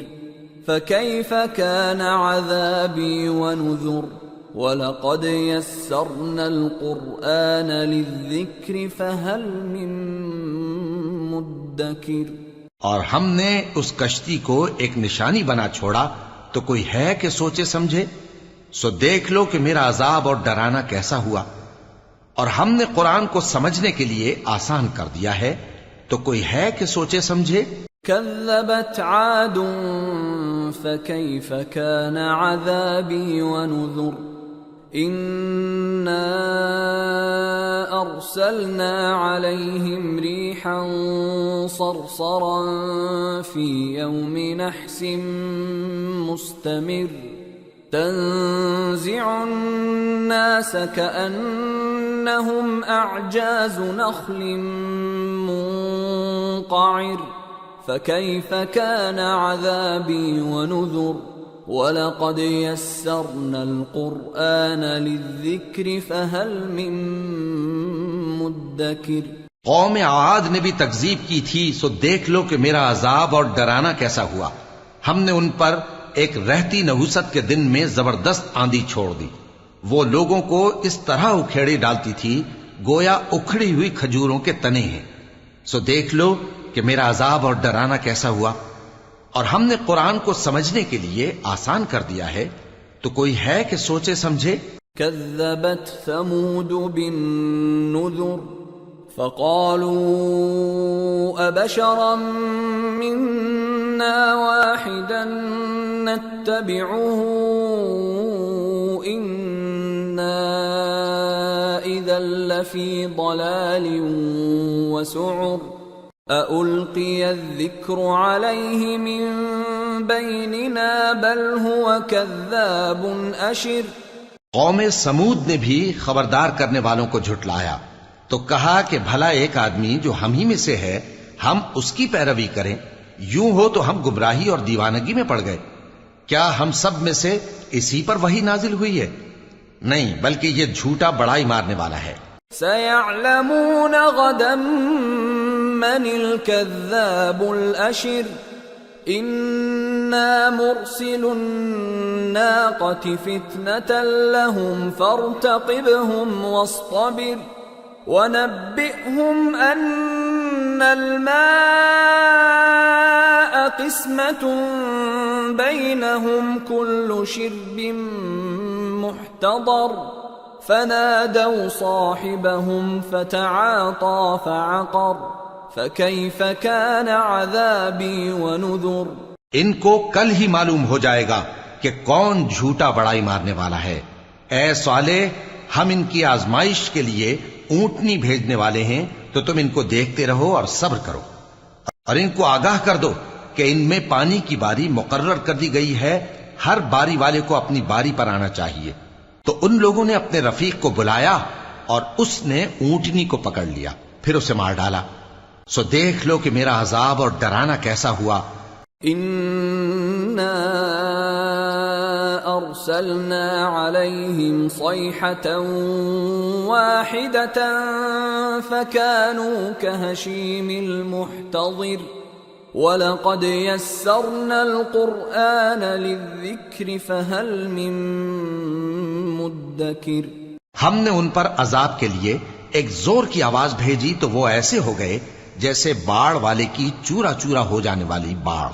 فَكَيْفَ كَانَ عَذَابِي وَنُذُرِ. وَلَقَدْ يَسَّرْنَا الْقُرْآنَ لِلذِّكْرِ فَهَلْ مِن مُدَّكِرٍ. اور ہم نے اس کشتی کو ایک نشانی بنا چھوڑا، تو کوئی ہے کہ سوچے سمجھے؟ سو دیکھ لو کہ میرا عذاب اور ڈرانا کیسا ہوا. اور ہم نے قرآن کو سمجھنے کے لیے آسان کر دیا ہے، تو کوئی ہے کہ سوچے سمجھے؟ كذبت عاد فكيف كان عذابي ونذر. إنا أرسلنا عليهم ريحا صرصرا في يوم نحس مستمر تنزع الناس كأنهم أعجاز نخل منقعر فكيف كان عذابي ونذر. وَلَقَدْ يَسَّرْنَا الْقُرْآنَ لِلذِّكْرِ فَهَلْ مِن مُدَّكِرٍ. قوم عاد نے بھی تکذیب کی تھی، سو دیکھ لو کہ میرا عذاب اور ڈرانا کیسا ہوا. ہم نے ان پر ایک رہتی نحوست کے دن میں زبردست آندھی چھوڑ دی. وہ لوگوں کو اس طرح اکھیڑے ڈالتی تھی گویا اکھڑی ہوئی کھجوروں کے تنے ہیں. سو دیکھ لو کہ میرا عذاب اور ڈرانا کیسا ہوا. اور ہم نے قرآن کو سمجھنے کے لیے آسان کر دیا ہے، تو کوئی ہے کہ سوچے سمجھے؟ كذبت ثمود بالنذر فقالوا أبشرا منا واحدا نتبعه إنا إذا لفي ضلال وسعر. أَأُلْقِيَ الذِّكْرُ عَلَيْهِ مِن بَيْنِنَا بَلْ هُوَ كَذَّابٌ أَشِرٌ. قوم سمود نے بھی خبردار کرنے والوں کو جھٹلایا، تو کہا کہ بھلا ایک آدمی جو ہم ہی میں سے ہے ہم اس کی پیروی کریں؟ یوں ہو تو ہم گمراہی اور دیوانگی میں پڑ گئے. کیا ہم سب میں سے اسی پر وحی نازل ہوئی ہے؟ نہیں، بلکہ یہ جھوٹا بڑائی مارنے والا ہے. سَيَعْلَمُونَ غَدًا من الكذاب الأشر. إنا مرسل الناقة فتنة لهم فارتقبهم واصطبر وَنَبِّئْهُمْ أَنَّ الْمَاءَ قِسْمَةٌ بَيْنَهُمْ كُلُّ شِرْبٍ مُحْتَضَرٌ فَنَادَوْا صَاحِبَهُمْ فَتَعَاطَى فَعَقَرَ فَكَيْفَ كَانَ عَذَابِي وَنُذُرِ۔ ان کو کل ہی معلوم ہو جائے گا کہ کون جھوٹا بڑائی مارنے والا ہے۔ اے صالح، ہم ان کی آزمائش کے لیے اونٹنی بھیجنے والے ہیں، تو تم ان کو دیکھتے رہو اور صبر کرو، اور ان کو آگاہ کر دو کہ ان میں پانی کی باری مقرر کر دی گئی ہے، ہر باری والے کو اپنی باری پر آنا چاہیے۔ تو ان لوگوں نے اپنے رفیق کو بلایا اور اس نے اونٹنی کو پکڑ لیا، پھر اسے مار ڈالا۔ سو دیکھ لو کہ میرا عذاب اور ڈرانا کیسا ہوا۔ إِنَّا أَرْسَلْنَا عَلَيْهِمْ صَيْحَةً وَاحِدَةً فَكَانُوا كَهَشِيمِ الْمُحْتَظِرِ وَلَقَدْ يَسَّرْنَا الْقُرْآنَ لِلذِّكْرِ فَهَلْ مِن مُدَّكِرٍ۔ ہم نے ان پر عذاب کے لیے ایک زور کی آواز بھیجی تو وہ ایسے ہو گئے جیسے باڑ والے کی چورا چورا ہو جانے والی باڑ،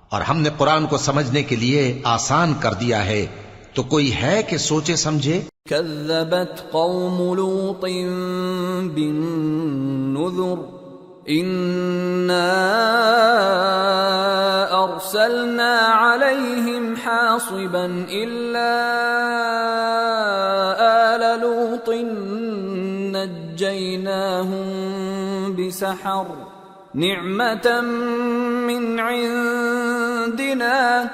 اور ہم نے قرآن کو سمجھنے کے لیے آسان کر دیا ہے، تو کوئی ہے کہ سوچے سمجھے؟ كذبت قوم لوط بالنذر إنا أرسلنا عليهم حاصبا إلا آل لوط نجيناهم بسحر نعمة من عندنا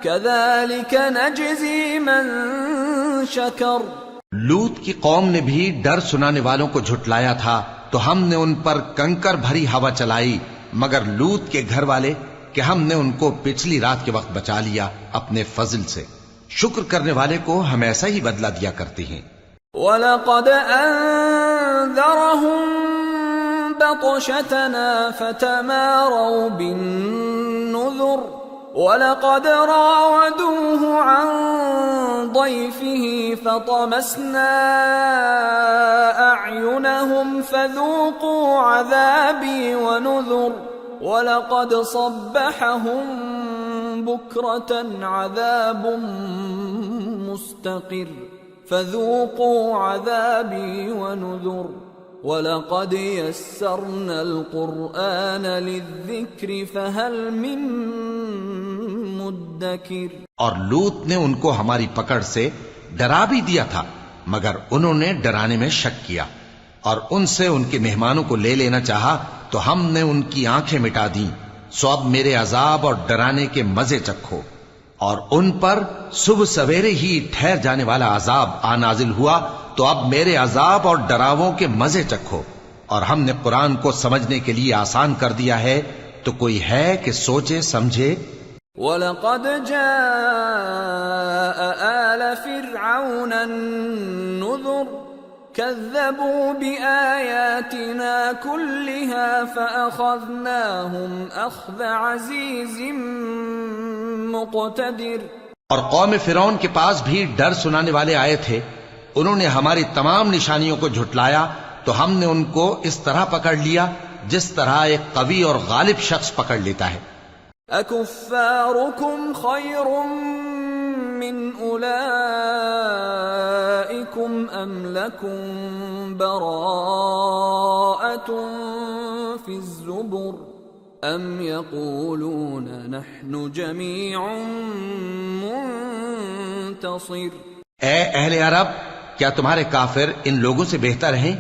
كذلك نجزي من شكر۔ لوط کی قوم نے بھی ڈر سنانے والوں کو جھٹلایا تھا، تو ہم نے ان پر کنکر بھری ہوا چلائی، مگر لوط کے گھر والے کہ ہم نے ان کو پچھلی رات کے وقت بچا لیا اپنے فضل سے۔ شکر کرنے والے کو ہم ایسا ہی بدلہ دیا کرتے ہیں۔ وَلَقَدْ أَنذَرَهُم بَطْشَتَنَا فَتَمَارَوْا بِالنُّذُرِ وَلَقَدْ رَاوَدُوهُ عَن ضَيْفِهِ فَطَمَسْنَا أَعْيُنَهُمْ فَذُوقُوا عَذَابِي وَنُذُرِ وَلَقَدْ صَبَّحَهُم بُكْرَةً عَذَابٌ مُسْتَقِرٌ فَذُوقُوا عَذَابِي وَنُذُرِ وَلَقَدْ يَسَّرْنَا الْقُرْآنَ لِلذِّكْرِ فَهَلْ مِن مُدَّكِرٍ۔ اور لوط نے ان کو ہماری پکڑ سے ڈرا بھی دیا تھا، مگر انہوں نے ڈرانے میں شک کیا، اور ان سے ان کے مہمانوں کو لے لینا چاہا تو ہم نے ان کی آنکھیں مٹا دیں۔ سو اب میرے عذاب اور ڈرانے کے مزے چکھو۔ اور ان پر صبح سویرے ہی ٹھہر جانے والا عذاب آ نازل ہوا، تو اب میرے عذاب اور ڈراووں کے مزے چکھو۔ اور ہم نے قرآن کو سمجھنے کے لیے آسان کر دیا ہے، تو کوئی ہے کہ سوچے سمجھے؟ وَلَقَدْ جَاءَ آلَ فِرْعَوْنَ النُّذُرُ كَذَّبُوا بِآيَاتِنَا كُلِّهَا فَأَخَذْنَاهُمْ أَخْذَ عَزِيزٍ مُقْتَدِرٍ۔ اور قوم فرعون کے پاس بھی ڈر سنانے والے آئے تھے، انہوں نے ہماری تمام نشانیوں کو جھٹلایا، تو ہم نے ان کو اس طرح پکڑ لیا جس طرح ایک قوی اور غالب شخص پکڑ لیتا ہے۔ أَكُفَّارُكُمْ خَيْرٌ مِّنْ أُولَئِكُمْ أَمْ لَكُمْ بَرَاءَةٌ فِي الزُّبُرِ أَمْ يَقُولُونَ نَحْنُ جَمِيعٌ مُنْتَصِرٌ۔ اے اہل عرب، کیا تمہارے کافر ان لوگوں سے بہتر ہیں،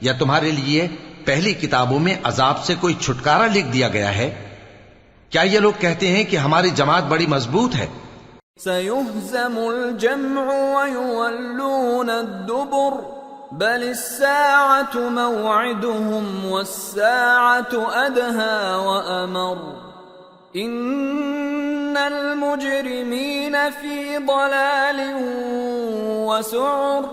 یا تمہارے لیے پہلی کتابوں میں عذاب سے کوئی چھٹکارا لکھ دیا گیا ہے؟ کیا یہ لوگ کہتے ہیں کہ ہماری جماعت بڑی مضبوط ہے؟ سَيُهْزَمُ الْجَمْعُ وَيُوَلُّونَ الدُّبُرَ بَلِ السَّاعَةُ مَوْعِدُهُمْ وَالسَّاعَةُ أَدْهَى وَأَمَرُّ إِنَّ الْمُجْرِمِينَ فِي ضَلَالٍ وَسُعُرٍ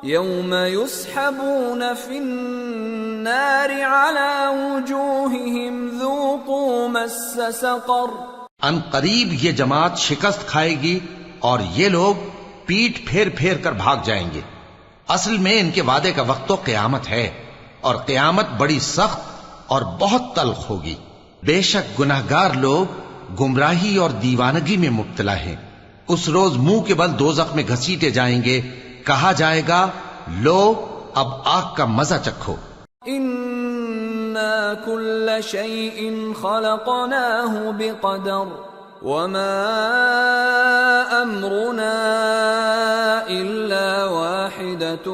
يَوْمَ يُسْحَبُونَ فِي النَّارِ عَلَى وُجُوهِهِمْ ذُوقُوا مَسَّ سَقَرَ۔ ان قریب یہ جماعت شکست کھائے گی اور یہ لوگ پیٹ پھیر پھیر کر بھاگ جائیں گے۔ اصل میں ان کے وعدے کا وقت تو قیامت ہے، اور قیامت بڑی سخت اور بہت تلخ ہوگی۔ بے شک گناہگار لوگ گمراہی اور دیوانگی میں مبتلا ہیں۔ اس روز منہ کے بل دوزخ میں گھسیٹے جائیں گے، کہا جائے گا لو اب آگ کا مزہ چکھو۔ اِنَّا كُلَّ شَيْءٍ خَلَقْنَاهُ بِقَدَرٍ وَمَا أَمْرُنَا إِلَّا وَاحِدَةٌ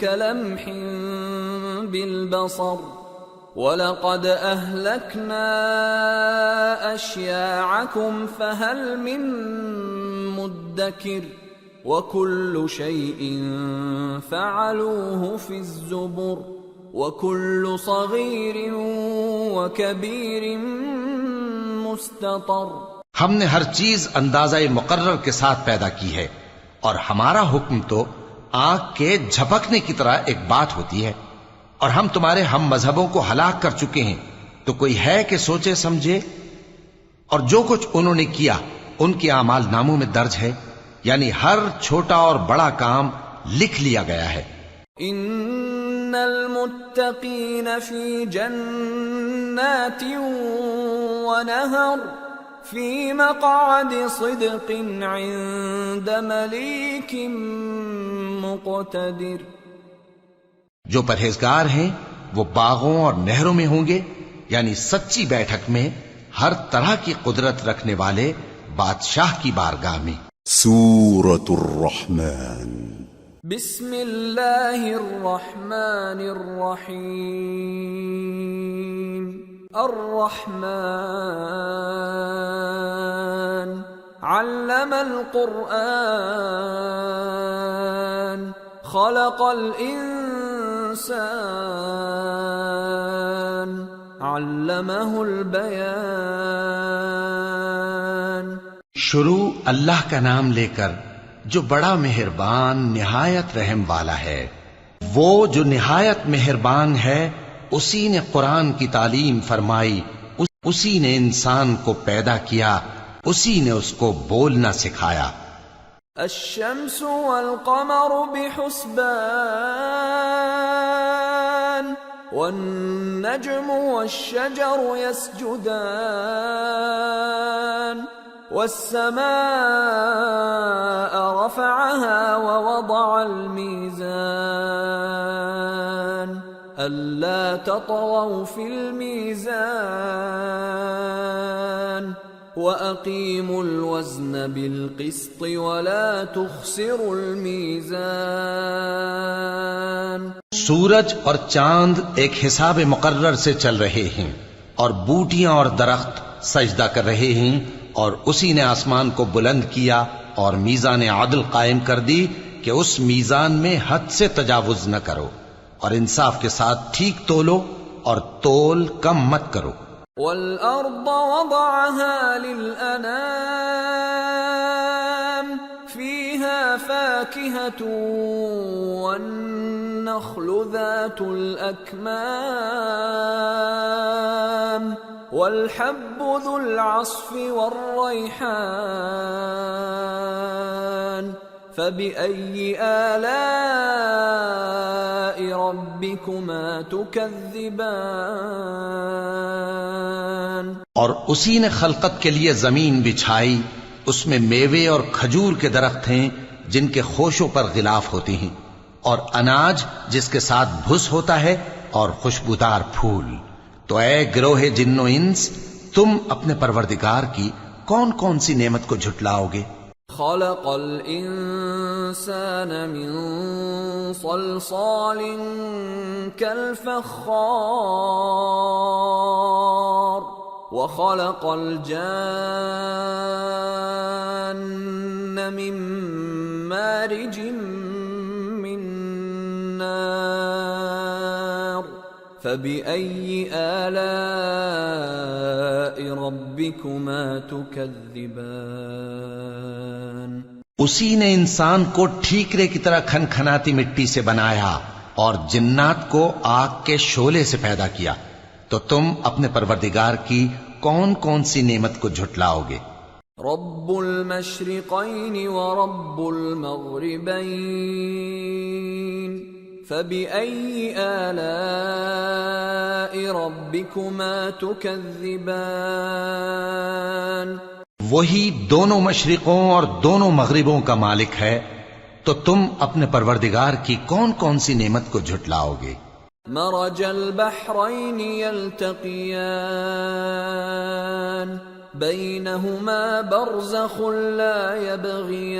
كَلَمْحٍ بِالْبَصَرِ وَلَقَدْ أَهْلَكْنَا أَشْيَاعَكُمْ فَهَلْ مِن مُدَّكِرٍ وَكُلُّ شَيْءٍ فَعَلُوهُ فِي الزُّبُرِ وَكُلُّ صَغِيرٍ وَكَبِيرٍ مُسْتَطَرٍ۔ ہم نے ہر چیز اندازہ مقرر کے ساتھ پیدا کی ہے، اور ہمارا حکم تو آنکھ کے جھپکنے کی طرح ایک بات ہوتی ہے۔ اور ہم تمہارے ہم مذہبوں کو ہلاک کر چکے ہیں، تو کوئی ہے کہ سوچے سمجھے؟ اور جو کچھ انہوں نے کیا ان کے اعمال ناموں میں درج ہے، یعنی ہر چھوٹا اور بڑا کام لکھ لیا گیا ہے۔ ان المتقین فی جنات ونہر فی مقعد صدق عند ملیک مقتدر۔ جو پرہیزگار ہیں وہ باغوں اور نہروں میں ہوں گے، یعنی سچی بیٹھک میں ہر طرح کی قدرت رکھنے والے بادشاہ کی بارگاہ میں۔ سورة الرحمن۔ بسم اللہ الرحمن الرحیم۔ الرحمن علم القرآن خلق الانسان علمہ البیان۔ شروع اللہ کا نام لے کر جو بڑا مہربان نہایت رحم والا ہے۔ وہ جو نہایت مہربان ہے اسی نے قرآن کی تعلیم فرمائی، اسی نے انسان کو پیدا کیا، اسی نے اس کو بولنا سکھایا۔ الشمس والقمر بحسبان والنجم والشجر يسجدان والسماء رفعها ووضع الميزان ألا تطغوا في الميزان وَأَقِيمُوا الْوَزْنَ بِالْقِسْطِ وَلَا تُخْسِرُوا الْمِيزَانَ۔ سورج اور چاند ایک حساب مقرر سے چل رہے ہیں، اور بوٹیاں اور درخت سجدہ کر رہے ہیں، اور اسی نے آسمان کو بلند کیا اور میزان عدل قائم کر دی کہ اس میزان میں حد سے تجاوز نہ کرو، اور انصاف کے ساتھ ٹھیک تولو اور تول کم مت کرو۔ وَالْأَرْضَ وَضَعَهَا لِلْأَنَامِ فِيهَا فَاكِهَةٌ وَالنَّخْلُ ذَاتُ الْأَكْمَامِ وَالْحَبُّ ذُو الْعَصْفِ وَالرَّيْحَانُ فَبِأَيِّ آلَاءِ رَبِّكُمَا تُكَذِّبَانِ۔ اور اسی نے خلقت کے لیے زمین بچھائی، اس میں میوے اور کھجور کے درخت ہیں جن کے خوشوں پر غلاف ہوتے ہیں، اور اناج جس کے ساتھ بھس ہوتا ہے، اور خوشبودار پھول۔ تو اے گروہ جن و انس، تم اپنے پروردگار کی کون کون سی نعمت کو جھٹلاؤ گے؟ خلق الانسان من صلصال كالفخار وخلق الجان من مارج من نار فبأي آلاء ربكما تكذبان۔ اسی نے انسان کو ٹھیکرے کی طرح کھنکھناتی مٹی سے بنایا اور جنات کو آگ کے شعلے سے پیدا کیا، تو تم اپنے پروردگار کی کون کون سی نعمت کو جھٹلاؤ گے؟ رب المشرقین ورب المغربین فبأي آلاء ربكما تكذبان وہی دونوں مشرقوں اور دونوں مغربوں کا مالک ہے، تو تم اپنے پروردگار کی کون کون سی نعمت کو جھٹلاؤ گے؟ مرج البحرين يلتقيان بينهما برزخ لا يبغيان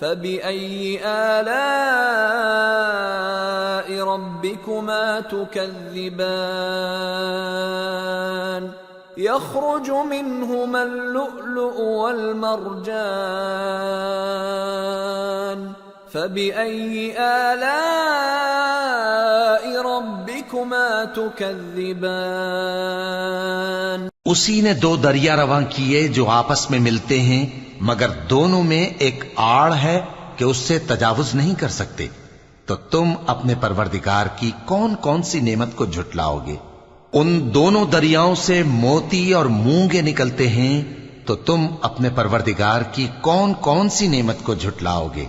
فبأي آلاء ربكما تكذبان يخرج منهما اللؤلؤ والمرجان فبأي آلاء ربكما تكذبان اسی نے دو دریا رواں کیے جو آپس میں ملتے ہیں، مگر دونوں میں ایک آڑ ہے کہ اس سے تجاوز نہیں کر سکتے، تو تم اپنے پروردگار کی کون کون سی نعمت کو جھٹلاؤ گے؟ ان دونوں دریاؤں سے موتی اور مونگے نکلتے ہیں، تو تم اپنے پروردگار کی کون کون سی نعمت کو جھٹلاؤ گے؟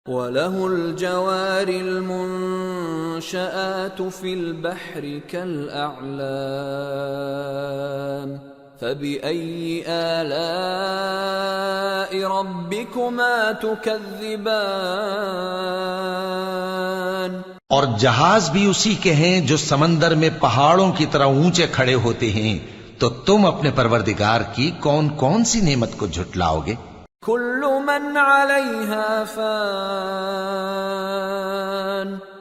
وَلَهُ الْجَوَارِ الْمُنشَآتُ فِي الْبَحْرِ كَالْأَعْلَامِ فَبِأَيِّ آلَاءِ رَبِّكُمَا تُكَذِّبَانِ اور جہاز بھی اسی کے ہیں جو سمندر میں پہاڑوں کی طرح اونچے کھڑے ہوتے ہیں، تو تم اپنے پروردگار کی کون کون سی نعمت کو جھٹلاؤ گے؟ كل من عليها فان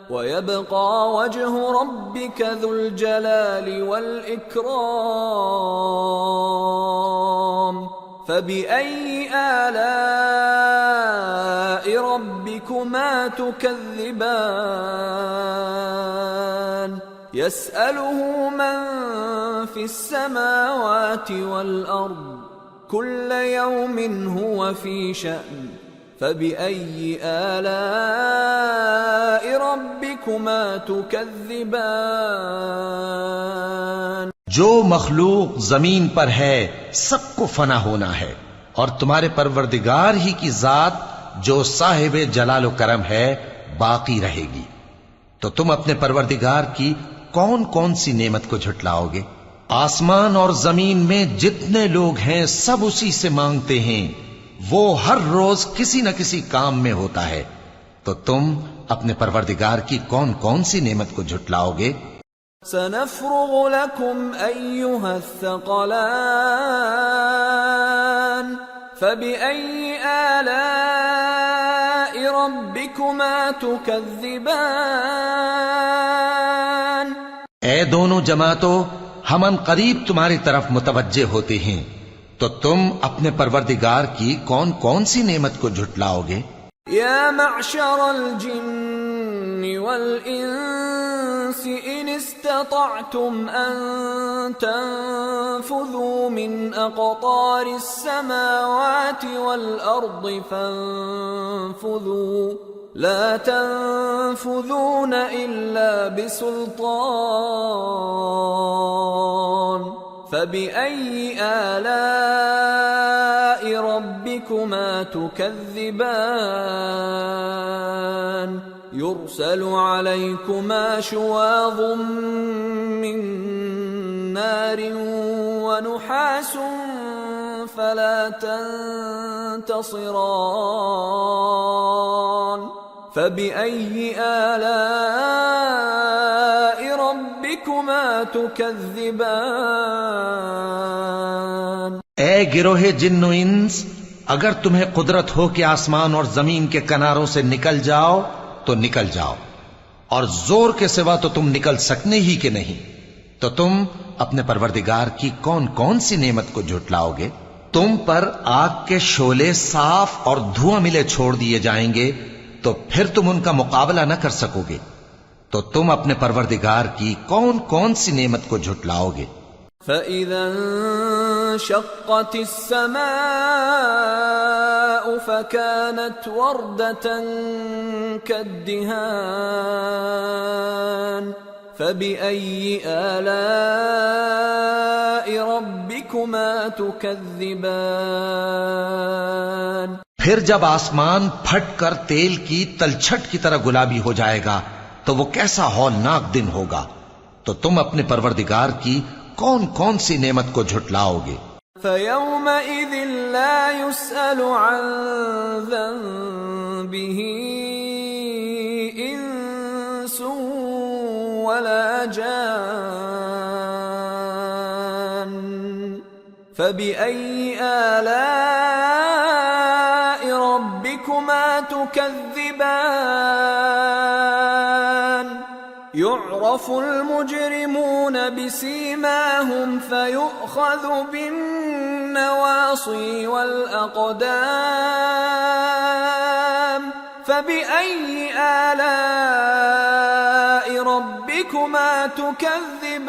ويبقى وجه ربك ذو الجلال والإكرام فبأي آلاء ربكما تكذبان يسأله من في السماوات والأرض كل يوم هو في شأن فبأي آلاء ربكما تكذبان جو مخلوق زمین پر ہے سب کو فنا ہونا ہے، اور تمہارے پروردگار ہی کی ذات جو صاحب جلال و کرم ہے باقی رہے گی، تو تم اپنے پروردگار کی کون کون سی نعمت کو جھٹلاؤ گے؟ آسمان اور زمین میں جتنے لوگ ہیں سب اسی سے مانگتے ہیں، وہ ہر روز کسی نہ کسی کام میں ہوتا ہے، تو تم اپنے پروردگار کی کون کون سی نعمت کو جھٹلاؤ گے؟ سنفرغ لكم أيها الثقلان فبأي آلاء ربكما تكذبان اے دونوں جماعتوں، ہم ان قریب تمہاری طرف متوجہ ہوتے ہیں، تو تم اپنے پروردگار کی کون کون سی نعمت کو جھٹلاؤ گے؟ یا معشر الجن والانس ان استطعتم ان تنفذوا من اقطار السماوات والارض فانفذوا لا تنفذون الا بسلطان فبأي آلاء ربكما تكذبان يرسل عليكما شواظ من نار ونحاس فلا تنتصران فبأي آلاء ربكما تكذبان اے گروہ جن و انس، اگر تمہیں قدرت ہو کہ آسمان اور زمین کے کناروں سے نکل جاؤ تو نکل جاؤ، اور زور کے سوا تو تم نکل سکنے ہی کہ نہیں، تو تم اپنے پروردگار کی کون کون سی نعمت کو جھٹلاؤ گے؟ تم پر آگ کے شعلے صاف اور دھواں ملے چھوڑ دیے جائیں گے، تو پھر تم ان کا مقابلہ نہ کر سکو گے، تو تم اپنے پروردگار کی کون کون سی نعمت کو جھٹلاؤ گے؟ فَإِذَا انشَقَّتِ السَّمَاءُ فَكَانَتْ وَرْدَةً كَالدِّهَانِ فَبِأَيِّ آلَاءِ رَبِّكُمَا تُكَذِّبَانِ پھر جب آسمان پھٹ کر تیل کی تلچھٹ کی طرح گلابی ہو جائے گا تو وہ کیسا ہولناک دن ہوگا. تو تم اپنے پروردگار کی کون کون سی نعمت کو جھٹلاؤ گے؟ فَيَوْمَئِذٍ لَا يُسْأَلُ عَنْ ذَنبِهِ إِنسٌ وَلَا جَانٌ فَبِأَيِّ آلَاءِ رَبِّكُمَا تُكَذِّبَانِ يُعْرَفُ الْمُجْرِمُونَ بِسِيمَاهُمْ فَيُؤْخَذُ بِالنَّوَاصِي وَالْأَقْدَامِ فَبِأَيِّ آلَاءِ رَبِّكُمَا تُكَذِّبَانِ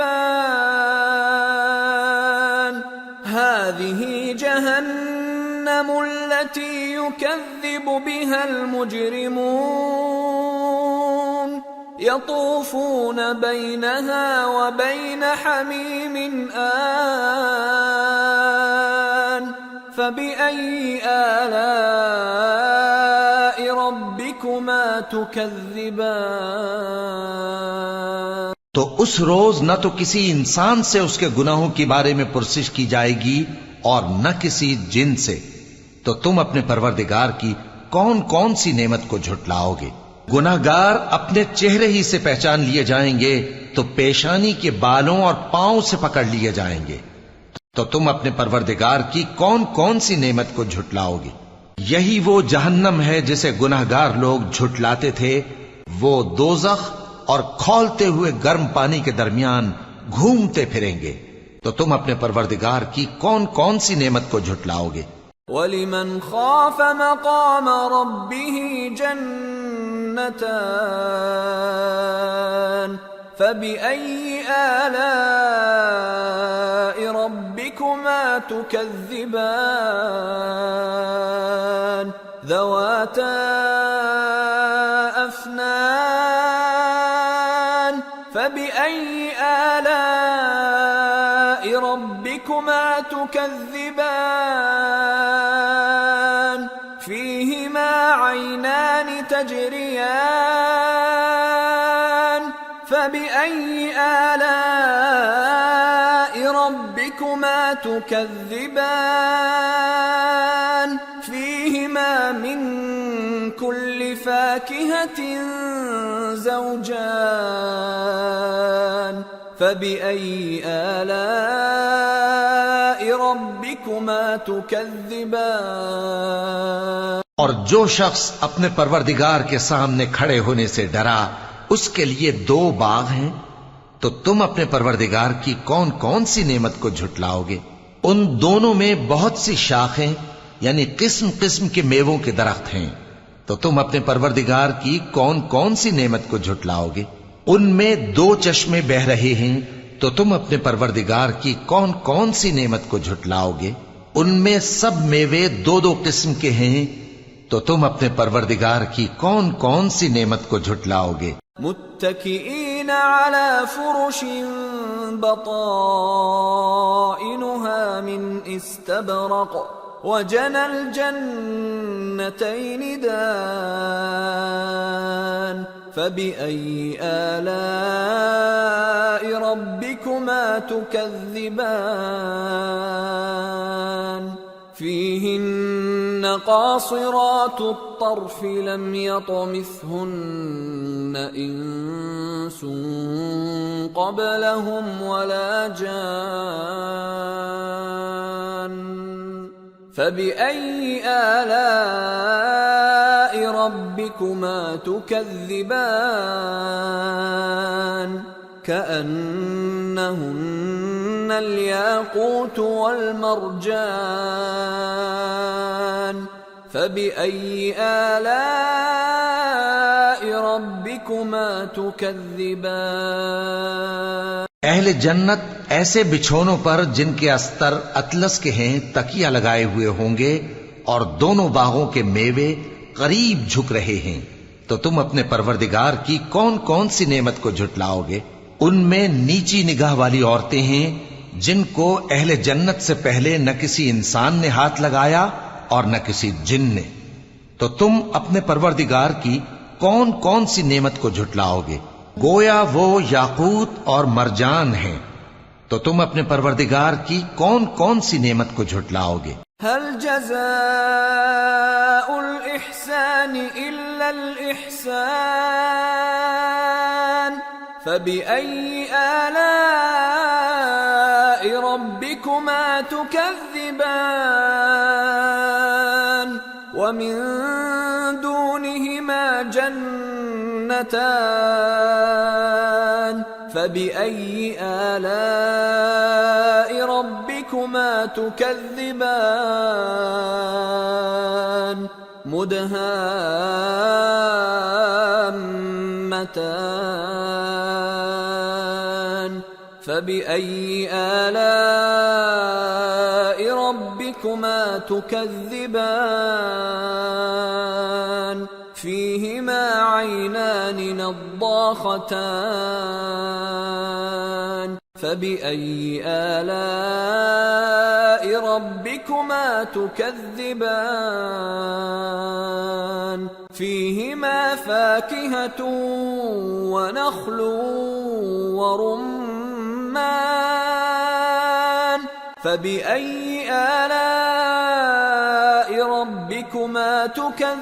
هَذِهِ جَهَنَّمُ الَّتِي يُكَذِّبُ بِهَا الْمُجْرِمُونَ يطوفون بينها وبين حميم آن فبأي آلاء ربكما تكذبان. تو اس روز نہ تو کسی انسان سے اس کے گناہوں کے بارے میں پرسش کی جائے گی اور نہ کسی جن سے. تو تم اپنے پروردگار کی کون کون سی نعمت کو جھٹلاؤ گے؟ گناہگار اپنے چہرے ہی سے پہچان لیے جائیں گے تو پیشانی کے بالوں اور پاؤں سے پکڑ لیے جائیں گے. تو تم اپنے پروردگار کی کون کون سی نعمت کو جھٹلاؤ گے؟ یہی وہ جہنم ہے جسے گناہگار لوگ جھٹلاتے تھے. وہ دوزخ اور کھولتے ہوئے گرم پانی کے درمیان گھومتے پھریں گے. تو تم اپنے پروردگار کی کون کون سی نعمت کو جھٹلاؤ گے؟ وَلِمَنْ خَافَ مَقَامَ رَبِّهِ جَنَّتَانِ فَبِأَيِّ آلَاءِ رَبِّكُمَا تُكَذِّبَانِ ذَوَاتَا أَفْنَانٍ فَبِأَيِّ آلَاءِ رَبِّكُمَا تُكَذِّبَانِ فِيهِمَا عَيْنَانِ تَجْرِيَانِ فَبِأَيِّ آلَاءِ رَبِّكُمَا تُكَذِّبَانِ فِيهِمَا مِن كُلِّ فَاكِهَةٍ زَوْجَانِ فَبِأَيِّ آلَاءِ رَبِّكُمَا تُكَذِّبَانِ. اور جو شخص اپنے پروردگار کے سامنے کھڑے ہونے سے ڈرا اس کے لیے 2 باغ ہیں. تو تم اپنے پروردگار کی کون کون سی نعمت کو جھٹلاؤ گے؟ ان دونوں میں بہت سی شاخیں یعنی قسم قسم کے میووں کے درخت ہیں. تو تم اپنے پروردگار کی کون کون سی نعمت کو جھٹلاؤ گے؟ ان میں 2 چشمے بہ رہے ہیں. تو تم اپنے پروردگار کی کون کون سی نعمت کو جھٹلاؤ گے؟ ان میں سب میوے 2 قسم کے ہیں. تو تم اپنے پروردگار کی کون کون سی نعمت کو جھٹلاؤ گے؟ متكئين على فرش بطائنها من استبرق وجنى الجنتين دان فبأي آلاء ربكما تكذبان فيهن قاصرات الطرف لم يطمثهن إنس قبلهم ولا جان فبأي آلاء ربكما تكذبان كأنهن الياقوت والمرجان فبأي آلاء ربكما تكذبان. اہل جنت ایسے بچھونوں پر جن کے استر اطلس کے ہیں تکیہ لگائے ہوئے ہوں گے اور دونوں باغوں کے میوے قریب جھک رہے ہیں. تو تم اپنے پروردگار کی کون کون سی نعمت کو جھٹلاؤ گے؟ ان میں نیچی نگاہ والی عورتیں ہیں جن کو اہل جنت سے پہلے نہ کسی انسان نے ہاتھ لگایا اور نہ کسی جن نے. تو تم اپنے پروردگار کی کون کون سی نعمت کو جھٹلاؤ گے؟ گویا وہ یاقوت اور مرجان ہیں، تو تم اپنے پروردگار کی کون کون سی نعمت کو جھٹلاؤ گے؟ هل جزاء الإحسان إلا الإحسان فبأي آلاء ربكما تكذبان ومن دونهما جنتان فبأي آلاء ربكما تكذبان مدهامتان فبأي آلاء ربكما تكذبان فيهما عينان نضاختان فبأي آلاء ربكما تكذبان فيهما فاكهة ونخل ورمان فبأي آلاء ربكما تكذبان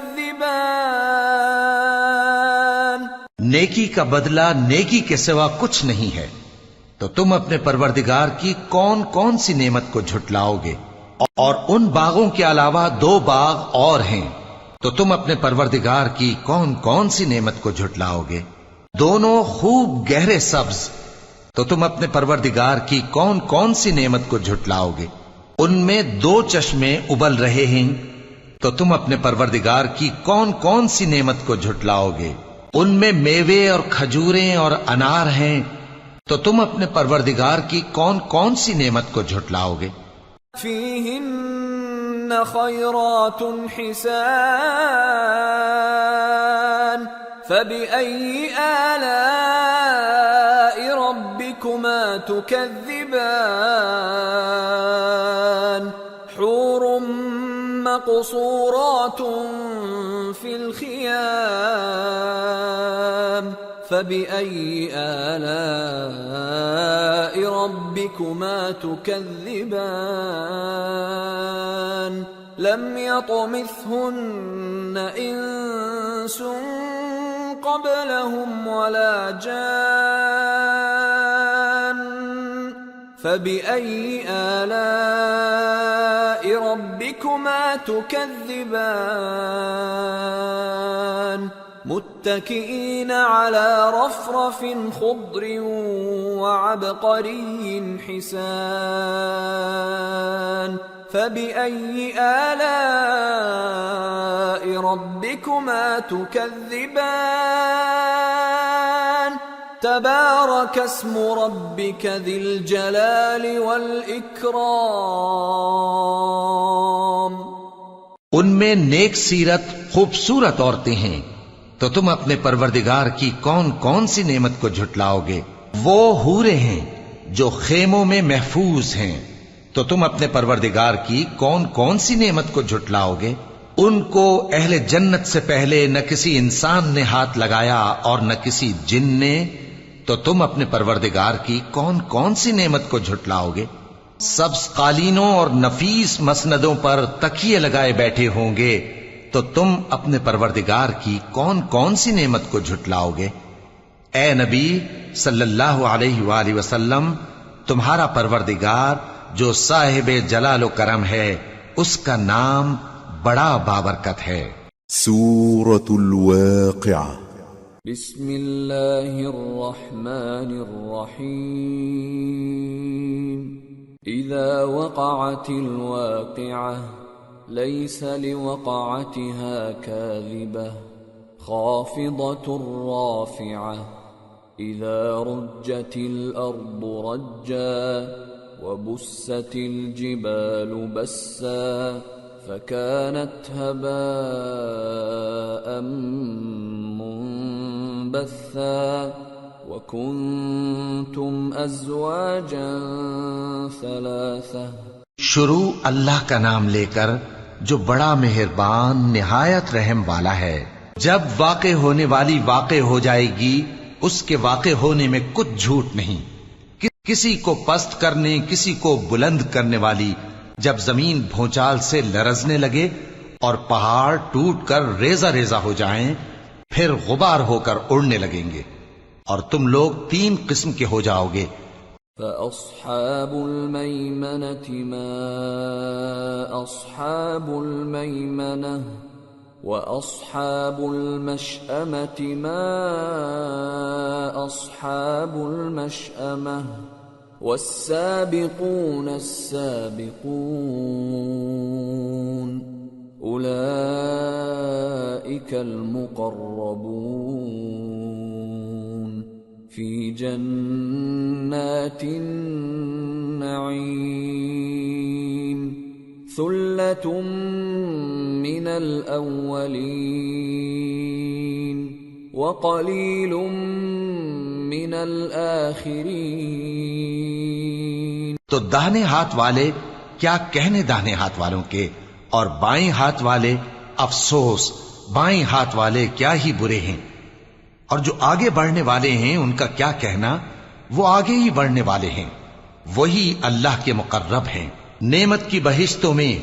نیکی کا بدلہ نیکی کے سوا کچھ نہیں ہے، تو تم اپنے پروردگار کی کون کون سی نعمت کو جھٹلاؤ گے؟ اور ان باغوں کے علاوہ 2 باغ اور ہیں، تو تم اپنے پروردگار کی کون کون سی نعمت کو جھٹلاؤ گے؟ دونوں خوب گہرے سبز، تو تم اپنے پروردگار کی کون کون سی نعمت کو جھٹلاؤ گے؟ ان میں 2 چشمے ابل رہے ہیں، تو تم اپنے پروردگار کی کون کون سی نعمت کو جھٹلاؤ گے؟ ان میں میوے اور کھجوریں اور انار ہیں، تو تم اپنے پروردگار کی کون کون سی نعمت کو جھٹلاؤ گے؟ فیہن خیرات حسان فبأي آلاء ربكما تكذبان حور مقصورات في الخيام فبأي آلاء ربكما تكذبان لم يطمثهن إنس قبلهم ولا جان فبأي آلاء ربكما تكذبان متكئين على رفرف خضر وعبقري حسان فبأي آلاء ربكما تكذبان تبارك اسم ربك ذي الجلال والإكرام ان میں نیک سیرت خوبصورت عورتیں ہیں، تو تم اپنے پروردگار کی کون کون سی نعمت کو جھٹلاؤ گے؟ وہ حوریں ہیں جو خیموں میں محفوظ ہیں، تو تم اپنے پروردگار کی کون کون سی نعمت کو جھٹلاؤ گے؟ ان کو اہل جنت سے پہلے نہ کسی انسان نے ہاتھ لگایا اور نہ کسی جن نے، تو تم اپنے پروردگار کی کون کون سی نعمت کو جھٹلاؤ گے؟ سبز قالینوں اور نفیس مسندوں پر تکیے لگائے بیٹھے ہوں گے، تو تم اپنے پروردگار کی کون کون سی نعمت کو جھٹلاؤ گے؟ اے نبی صلی اللہ علیہ وآلہ وسلم، تمہارا پروردگار جو صاحب جلال و کرم ہے، اس کا نام بڑا بابرکت ہے۔ سورة الواقعة بسم اللہ الرحمن الرحیم اذا وقعت الواقعة ليس لوقعتها كاذبة خافضة رافعة إذا رجت الأرض رجا وبست الجبال بسا فكانت هباء منبثا وكنتم أزواجا ثلاثة شروع اللہ کا نام لے کر جو بڑا مہربان نہایت رحم والا ہے۔ جب واقع ہونے والی واقع ہو جائے گی، اس کے واقع ہونے میں کچھ جھوٹ نہیں۔ کسی کو پست کرنے، کسی کو بلند کرنے والی جب زمین بھونچال سے لرزنے لگے اور پہاڑ ٹوٹ کر ریزہ ریزہ ہو جائیں، پھر غبار ہو کر اڑنے لگیں گے، اور تم لوگ 3 قسم کے ہو جاؤ گے۔ فأصحاب الميمنة ما أصحاب الميمنة وأصحاب المشأمة ما أصحاب المشأمة والسابقون السابقون أولئك المقربون في جنات النعيم ثلة من الأولين وقليل من الآخرين۔ تو داہنے ہاتھ والے کیا کہنے داہنے ہاتھ والوں کے، اور بائیں ہاتھ والے افسوس بائیں ہاتھ والے کیا ہی برے ہیں، اور جو آگے بڑھنے والے ہیں ان کا کیا کہنا، وہ آگے ہی بڑھنے والے ہیں، وہی اللہ کے مقرب ہیں۔ نعمت کی بہشتوں میں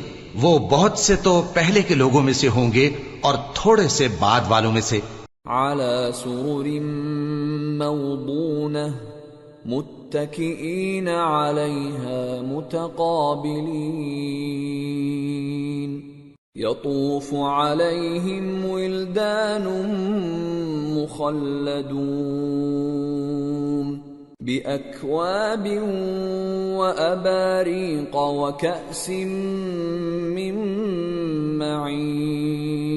وہ بہت سے تو پہلے کے لوگوں میں سے ہوں گے اور تھوڑے سے بعد والوں میں سے۔ على سرر موضونة متكئين عليها متقابلين يطوف عليهم ولدان مخلدون بأكواب وأباريق وكأس من معين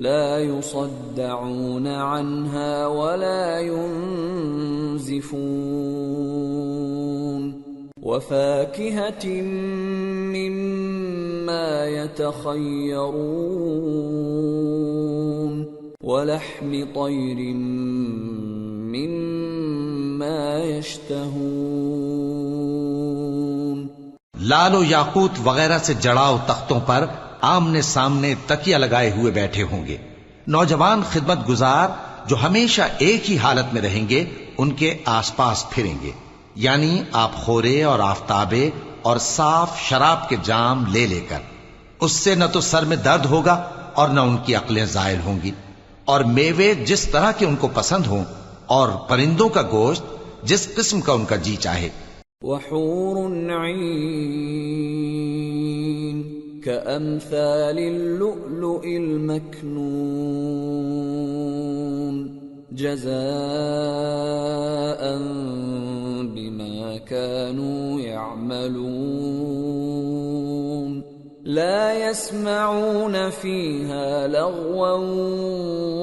لا يصدعون عنها ولا ينزفون وفاكهة مما يتخيرون ولحم طير مما يشتهون۔ لال و یاقوت وغیرہ سے جڑاؤ تختوں پر آمنے سامنے تکیہ لگائے ہوئے بیٹھے ہوں گے۔ نوجوان خدمت گزار جو ہمیشہ ایک ہی حالت میں رہیں گے ان کے آس پاس پھریں گے، یعنی آپ خورے اور آفتابے اور صاف شراب کے جام لے لے کر۔ اس سے نہ تو سر میں درد ہوگا اور نہ ان کی عقلیں زائل ہوں گی، اور میوے جس طرح کے ان کو پسند ہوں، اور پرندوں کا گوشت جس قسم کا ان کا جی چاہے۔ وحور عین كأمثال اللؤلؤ المكنون جزاء بما كانوا يعملون لا يسمعون فيها لغوا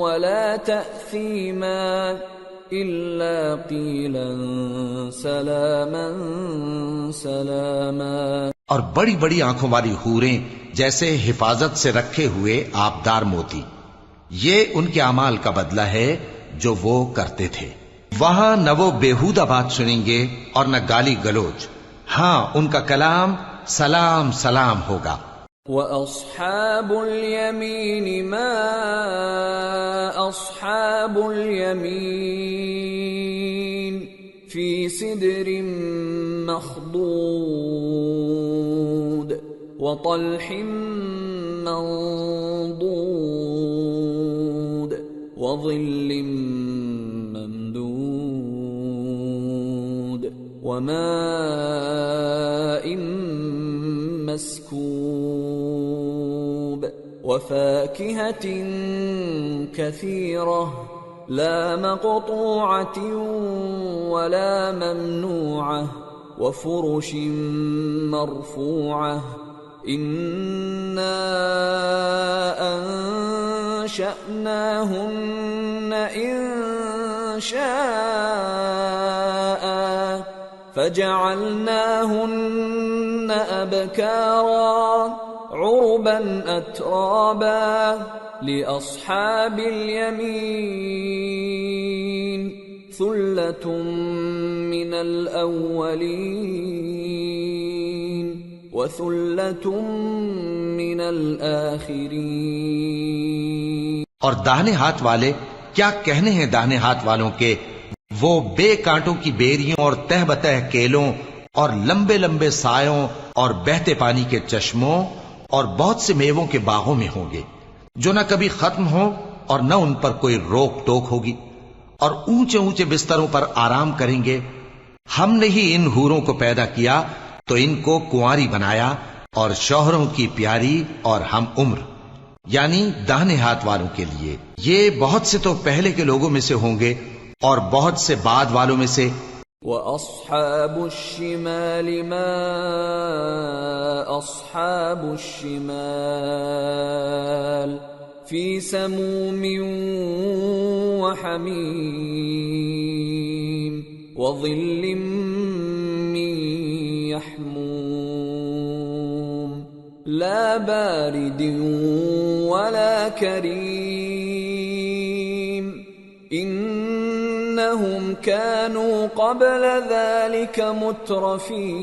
ولا تأثيما إلا قيلا سلاما سلاما۔ اور بڑی بڑی آنکھوں والی حوریں جیسے حفاظت سے رکھے ہوئے آبدار موتی، یہ ان کے اعمال کا بدلہ ہے جو وہ کرتے تھے۔ وہاں نہ وہ بیہودہ بات سنیں گے اور نہ گالی گلوچ، ہاں ان کا کلام سلام سلام ہوگا۔ وَأَصْحَابُ الْيَمِينِ مَا أَصْحَابُ الْيَمِينِ فِي سِدْرٍ مَّخْضُودٍ وَطَلْحٍ مَّنضُودٍ وَظِلٍّ مَّمْدُودٍ وَمَاءٍ مسكوب وفاكهة كثيرة لا مقطوعة ولا ممنوعة وفرش مرفوعة إنا أنشأناهن إنشاء فجعلناهن أبكارا عربا أترابا لأصحاب اليمين ثلة من الأولين وثلة من الآخرين. اور داہنے ہاتھ والے کیا کہنے ہیں داہنے ہاتھ والوں کے، وہ بے کانٹوں کی بیریوں اور تہ بتہ کیلوں اور لمبے لمبے سایوں اور بہتے پانی کے چشموں اور بہت سے میووں کے باغوں میں ہوں گے، جو نہ کبھی ختم ہو اور نہ ان پر کوئی روک ٹوک ہوگی، اور اونچے اونچے بستروں پر آرام کریں گے. ہم نے ہی ان حوروں کو پیدا کیا تو ان کو کنواری بنایا، اور شوہروں کی پیاری اور ہم عمر، یعنی داہنے ہاتھ والوں کے لیے. یہ بہت سے تو پہلے کے لوگوں میں سے ہوں گے اور بہت سے بعد والوں میں سے. وَأَصْحَابُ الشِّمَالِ مَا أَصْحَابُ الشِّمَالِ فِي سَمُومٍ وَحَمِيمٍ وَظِلٍّ مِّن يَحْمُومٍ لَا بَارِدٍ وَلَا كَرِيمٍ إِنَّهُمْ كَانُوا قَبْلَ ذَلِكَ مُتْرَفِينَ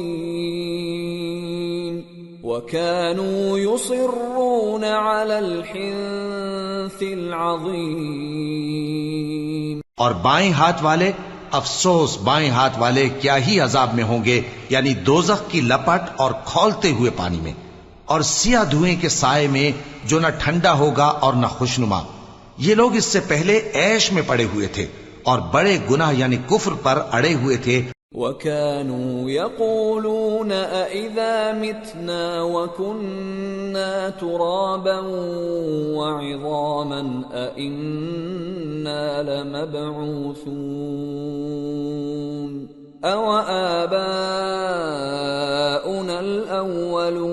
وَكَانُوا يُصِرُّونَ عَلَى الْحِنثِ الْعَظِيمِ. اور بائیں ہاتھ والے، افسوس بائیں ہاتھ والے کیا ہی عذاب میں ہوں گے، یعنی دوزخ کی لپٹ اور کھولتے ہوئے پانی میں، اور سیاہ دھوئیں کے سائے میں جو نہ ٹھنڈا ہوگا اور نہ خوشنما. یہ لوگ اس سے پہلے عیش میں پڑے ہوئے تھے اور بڑے گناہ یعنی کفر پر اڑے ہوئے تھے. وَكَانُوا يَقُولُونَ أَإِذَا مِتْنَا وَكُنَّا تُرَابًا وَعِظَامًا أَإِنَّا لَمَبْعُوثُونَ أَوَآبَاؤُنَا الْأَوَّلُونَ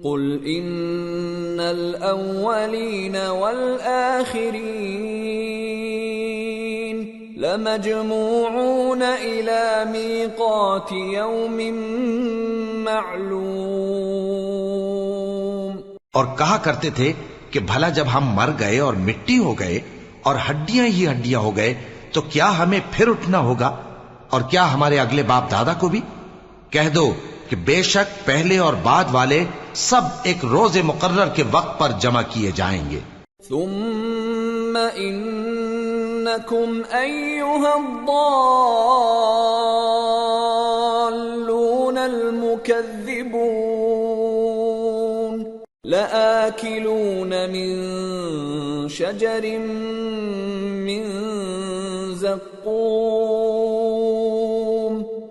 قُلْ إِنَّ الْأَوَّلِينَ وَالْآخِرِينَ لَمَجْمُوعُونَ إِلَى مِيقَاتِ يَوْمٍ مَّعْلُومٍ. اور کہا کرتے تھے کہ بھلا جب ہم مر گئے اور مٹی ہو گئے اور ہڈیاں ہی ہڈیاں ہو گئے تو کیا ہمیں پھر اٹھنا ہوگا، اور کیا ہمارے اگلے باپ دادا کو بھی؟ کہہ دو کہ بے شک پہلے اور بعد والے سب ایک روز مقرر کے وقت پر جمع کیے جائیں گے. ثم انکم ایھا الضالون المکذبون لآکلون من شجر من زقوم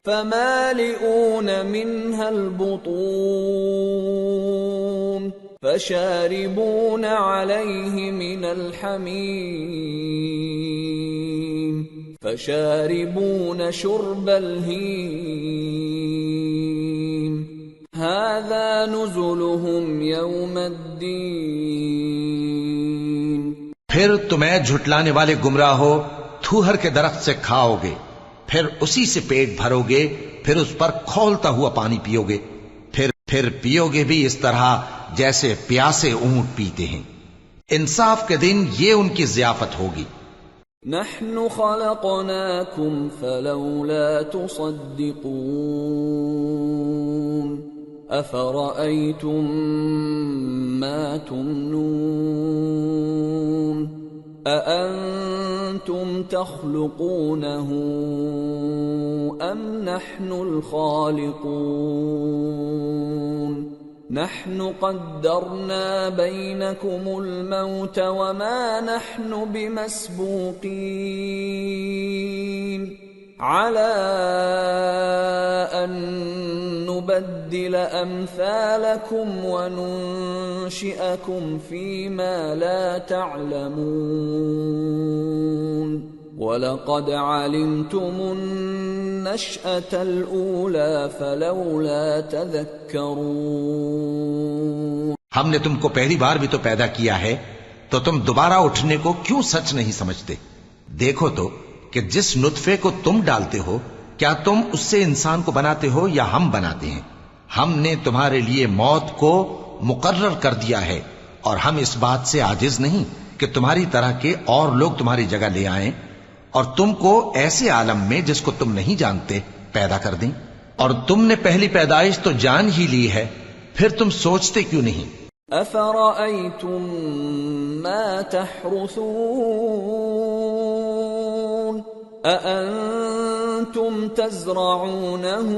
فمالئون منها البطون فشاربون عليه من الحميم فشاربون شرب الهيم هذا نزلهم يوم الدين. پھر تمہیں جھٹلانے والے گمراہ ہو تھوہر کے درخت سے کھاؤ گے، پھر اسی سے پیٹ بھرو گے، پھر اس پر کھولتا ہوا پانی پیو گے، پھر پیو گے بھی اس طرح جیسے پیاسے اونٹ پیتے ہیں. انصاف کے دن یہ ان کی ضیافت ہوگی. نحن خلقناكم فلولا تصدقون افرأيتم ما تمنون أأنتم تخلقونه أم نحن الخالقون نحن قدرنا بينكم الموت وما نحن بمسبوقين على أن نبدل أمثالكم وننشئكم فيما لا تعلمون وَلَقَدْ عَلِمْتُمُ النَّشْأَةَ الْأُولَى فَلَوْلَا تَذَكَّرُونَ. ہم نے تم کو پہلی بار بھی تو پیدا کیا ہے، تو تم دوبارہ اٹھنے کو کیوں سچ نہیں سمجھتے؟ دیکھو تو کہ جس نطفے کو تم ڈالتے ہو کیا تم اس سے انسان کو بناتے ہو یا ہم بناتے ہیں؟ ہم نے تمہارے لیے موت کو مقرر کر دیا ہے، اور ہم اس بات سے عاجز نہیں کہ تمہاری طرح کے اور لوگ تمہاری جگہ لے آئیں اور تم کو ایسے عالم میں جس کو تم نہیں جانتے پیدا کر دیں. اور تم نے پہلی پیدائش تو جان ہی لی ہے، پھر تم سوچتے کیوں نہیں؟ أفرأيتم ما تحرثون أأنتم تزرعونه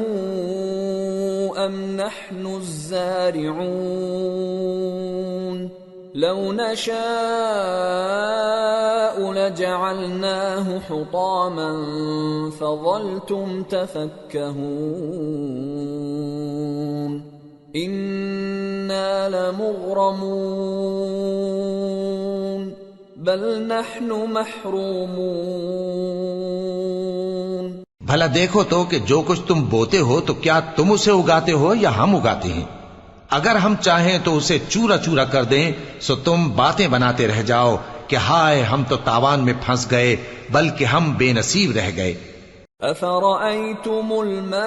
أم نحن الزارعون لو نشاء لجعلناه حطاما فظلتم تفكهون إنا لمغرمون بل نحن محرومون بھلا دیکھو تو کہ جو کچھ تم بوتے ہو تو کیا تم اسے اگاتے ہو یا ہم اگاتے ہیں؟ اگر ہم چاہیں تو اسے چورا چورا کر دیں سو تم باتیں بناتے رہ جاؤ کہ ہائے ہم تو تاوان میں پھنس گئے، بلکہ ہم بے نصیب رہ گئے۔ أفرأيتم الماء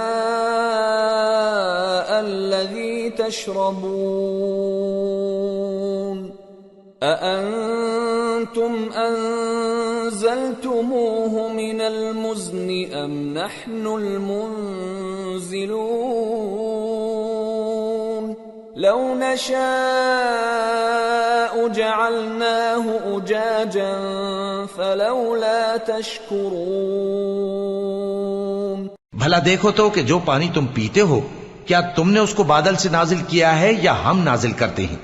الذي تشربون أأنتم أنزلتموه من المزن أم نحن المنزلون لو نشاء جعلناه أجاجا فلولا تشكرون بھلا دیکھو تو کہ جو پانی تم پیتے ہو کیا تم نے اس کو بادل سے نازل کیا ہے یا ہم نازل کرتے ہیں؟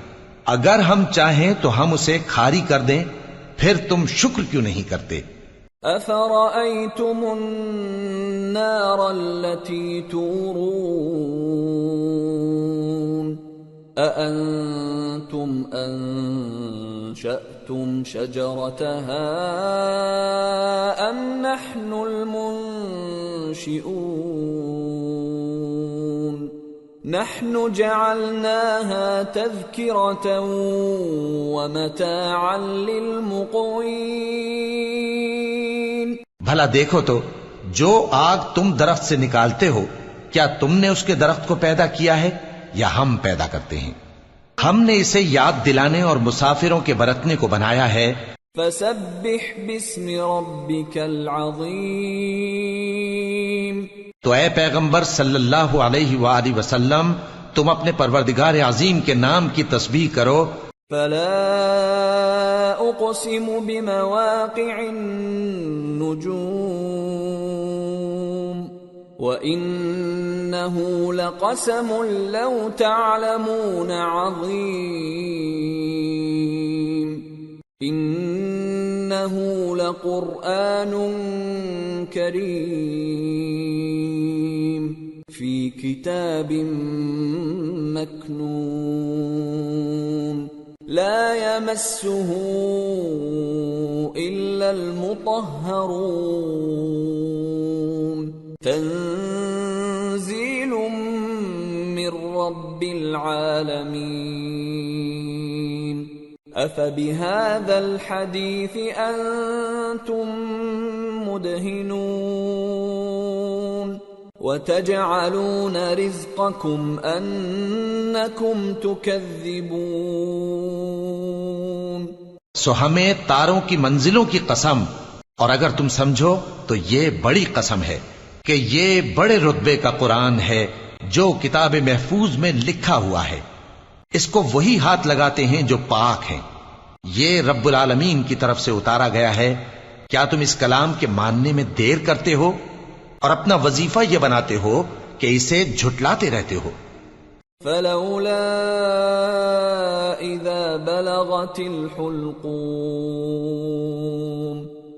اگر ہم چاہیں تو ہم اسے کھاری کر دیں، پھر تم شکر کیوں نہیں کرتے؟ أفرأيتم النار التي تورون أأنتم أنشأتم شجرتها أم نحن المنشئون نحن جعلناها تذكرة ومتاعا للمقوين بھلا دیکھو تو جو آگ تم درخت سے نکالتے ہو کیا تم نے اس کے درخت کو پیدا کیا ہے یا ہم پیدا کرتے ہیں؟ ہم نے اسے یاد دلانے اور مسافروں کے برتنے کو بنایا ہے۔ فسبح باسم ربك العظیم، تو اے پیغمبر صلی اللہ علیہ وآلہ وسلم تم اپنے پروردگار عظیم کے نام کی تسبیح کرو۔ فلا اقسم بمواقع النجوم وإنه لقسم لو تعلمون عظيم إنه لقرآن كريم في كتاب مكنون لا يمسه إلا المطهرون تنزيل من رب العالمين أفبهذا الحديث أنتم مدهنون وتجعلون رزقكم أنكم تكذبون سو ہمیں تاروں کی منزلوں کی قسم، اور اگر تم سمجھو تو یہ بڑی قسم ہے کہ یہ بڑے رتبے کا قرآن ہے جو کتاب محفوظ میں لکھا ہوا ہے، اس کو وہی ہاتھ لگاتے ہیں جو پاک ہیں، یہ رب العالمین کی طرف سے اتارا گیا ہے۔ کیا تم اس کلام کے ماننے میں دیر کرتے ہو اور اپنا وظیفہ یہ بناتے ہو کہ اسے جھٹلاتے رہتے ہو؟ فلولا اذا بلغت الحلقوم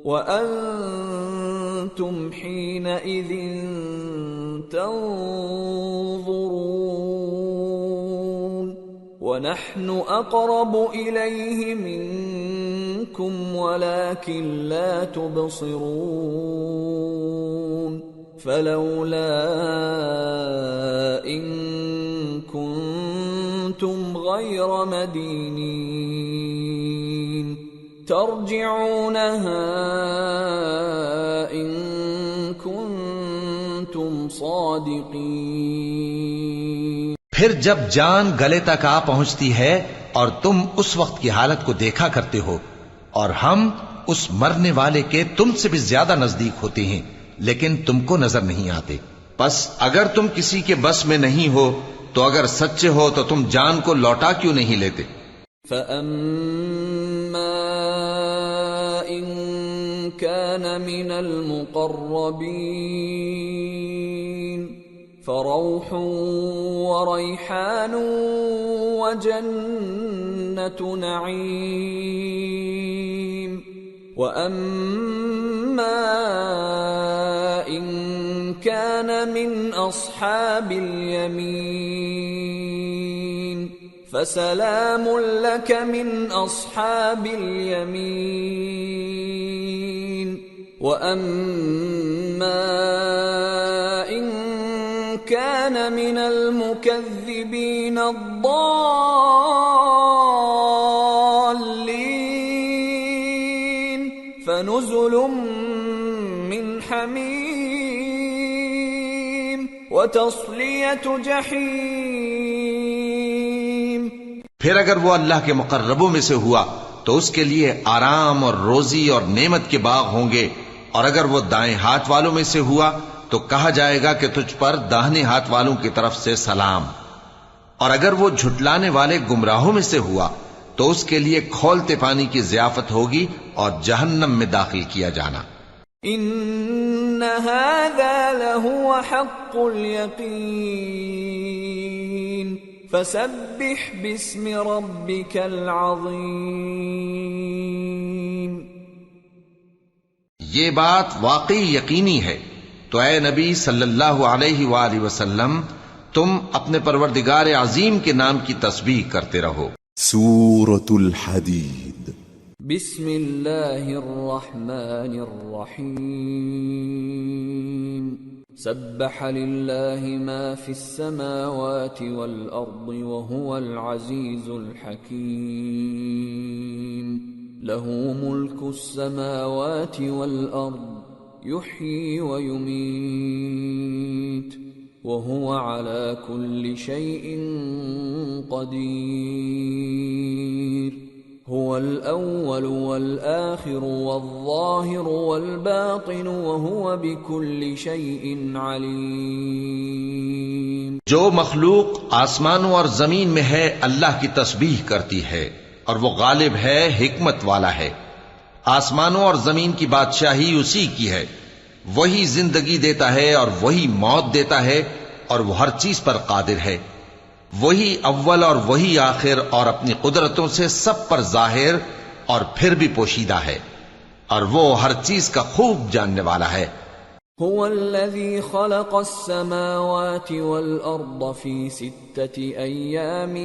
وأنتم حينئذ تنظرون ونحن أقرب إليه منكم ولكن لا تبصرون فلولا إن كنتم غير مدينين ترجعونها إن كنتم صادقين۔ پھر جب جان گلے تک آ پہنچتی ہے اور تم اس وقت کی حالت کو دیکھا کرتے ہو اور ہم اس مرنے والے کے تم سے بھی زیادہ نزدیک ہوتے ہیں لیکن تم کو نظر نہیں آتے، پس اگر تم کسی کے بس میں نہیں ہو تو اگر سچے ہو تو تم جان کو لوٹا کیوں نہیں لیتے؟ فَأَمَّا إِن كَانَ مِنَ الْمُقَرَّبِينَ فَرَوْحٌ وَرَيْحَانٌ وَجَنَّةُ نَعِيمٍ وَأَمَّا إِن كَانَ مِنْ أَصْحَابِ الْيَمِينِ فَسَلَامٌ لَكَ مِنْ أَصْحَابِ الْيَمِينِ وَأَمَّا إِن كَانَ مِنَ الْمُكَذِّبِينَ الضَّالِّينَ فَنُزُلٌ مِّنْ حَمِيمٍ وَتَصْلِيَةُ جَحِيمٍ۔ پھر اگر وہ اللہ کے مقربوں میں سے ہوا تو اس کے لیے آرام اور روزی اور نعمت کے باغ ہوں گے، اور اگر وہ دائیں ہاتھ والوں میں سے ہوا تو کہا جائے گا کہ تجھ پر داہنے ہاتھ والوں کی طرف سے سلام، اور اگر وہ جھٹلانے والے گمراہوں میں سے ہوا تو اس کے لیے کھولتے پانی کی ضیافت ہوگی اور جہنم میں داخل کیا جانا۔ ان هذا لهو حق اليقین فسبح باسم ربك العظیم۔ یہ بات واقعی یقینی ہے، تو اے نبی صلی اللہ علیہ وآلہ وسلم تم اپنے پروردگار عظیم کے نام کی تسبیح کرتے رہو۔ سورة الحدید۔ بسم اللہ الرحمن الرحیم۔ سبح للہ ما فی السماوات والارض وهو العزیز الحکیم۔ له ملک السماوات والارض يحيي ويميت وهو على كل شيء قدير۔ هو الأول والآخر والظاهر والباطن وهو بكل شيء عليم۔ جو مخلوق آسمانوں اور زمین میں ہے اللہ کی تسبیح کرتی ہے، اور وہ غالب ہے، حکمت والا ہے۔ آسمانوں اور زمین کی بادشاہی اسی کی ہے، وہی زندگی دیتا ہے اور وہی موت دیتا ہے، اور وہ ہر چیز پر قادر ہے۔ وہی اول اور وہی آخر، اور اپنی قدرتوں سے سب پر ظاہر اور پھر بھی پوشیدہ ہے، اور وہ ہر چیز کا خوب جاننے والا ہے۔ هو الذي خلق السماوات والأرض في 6 أيام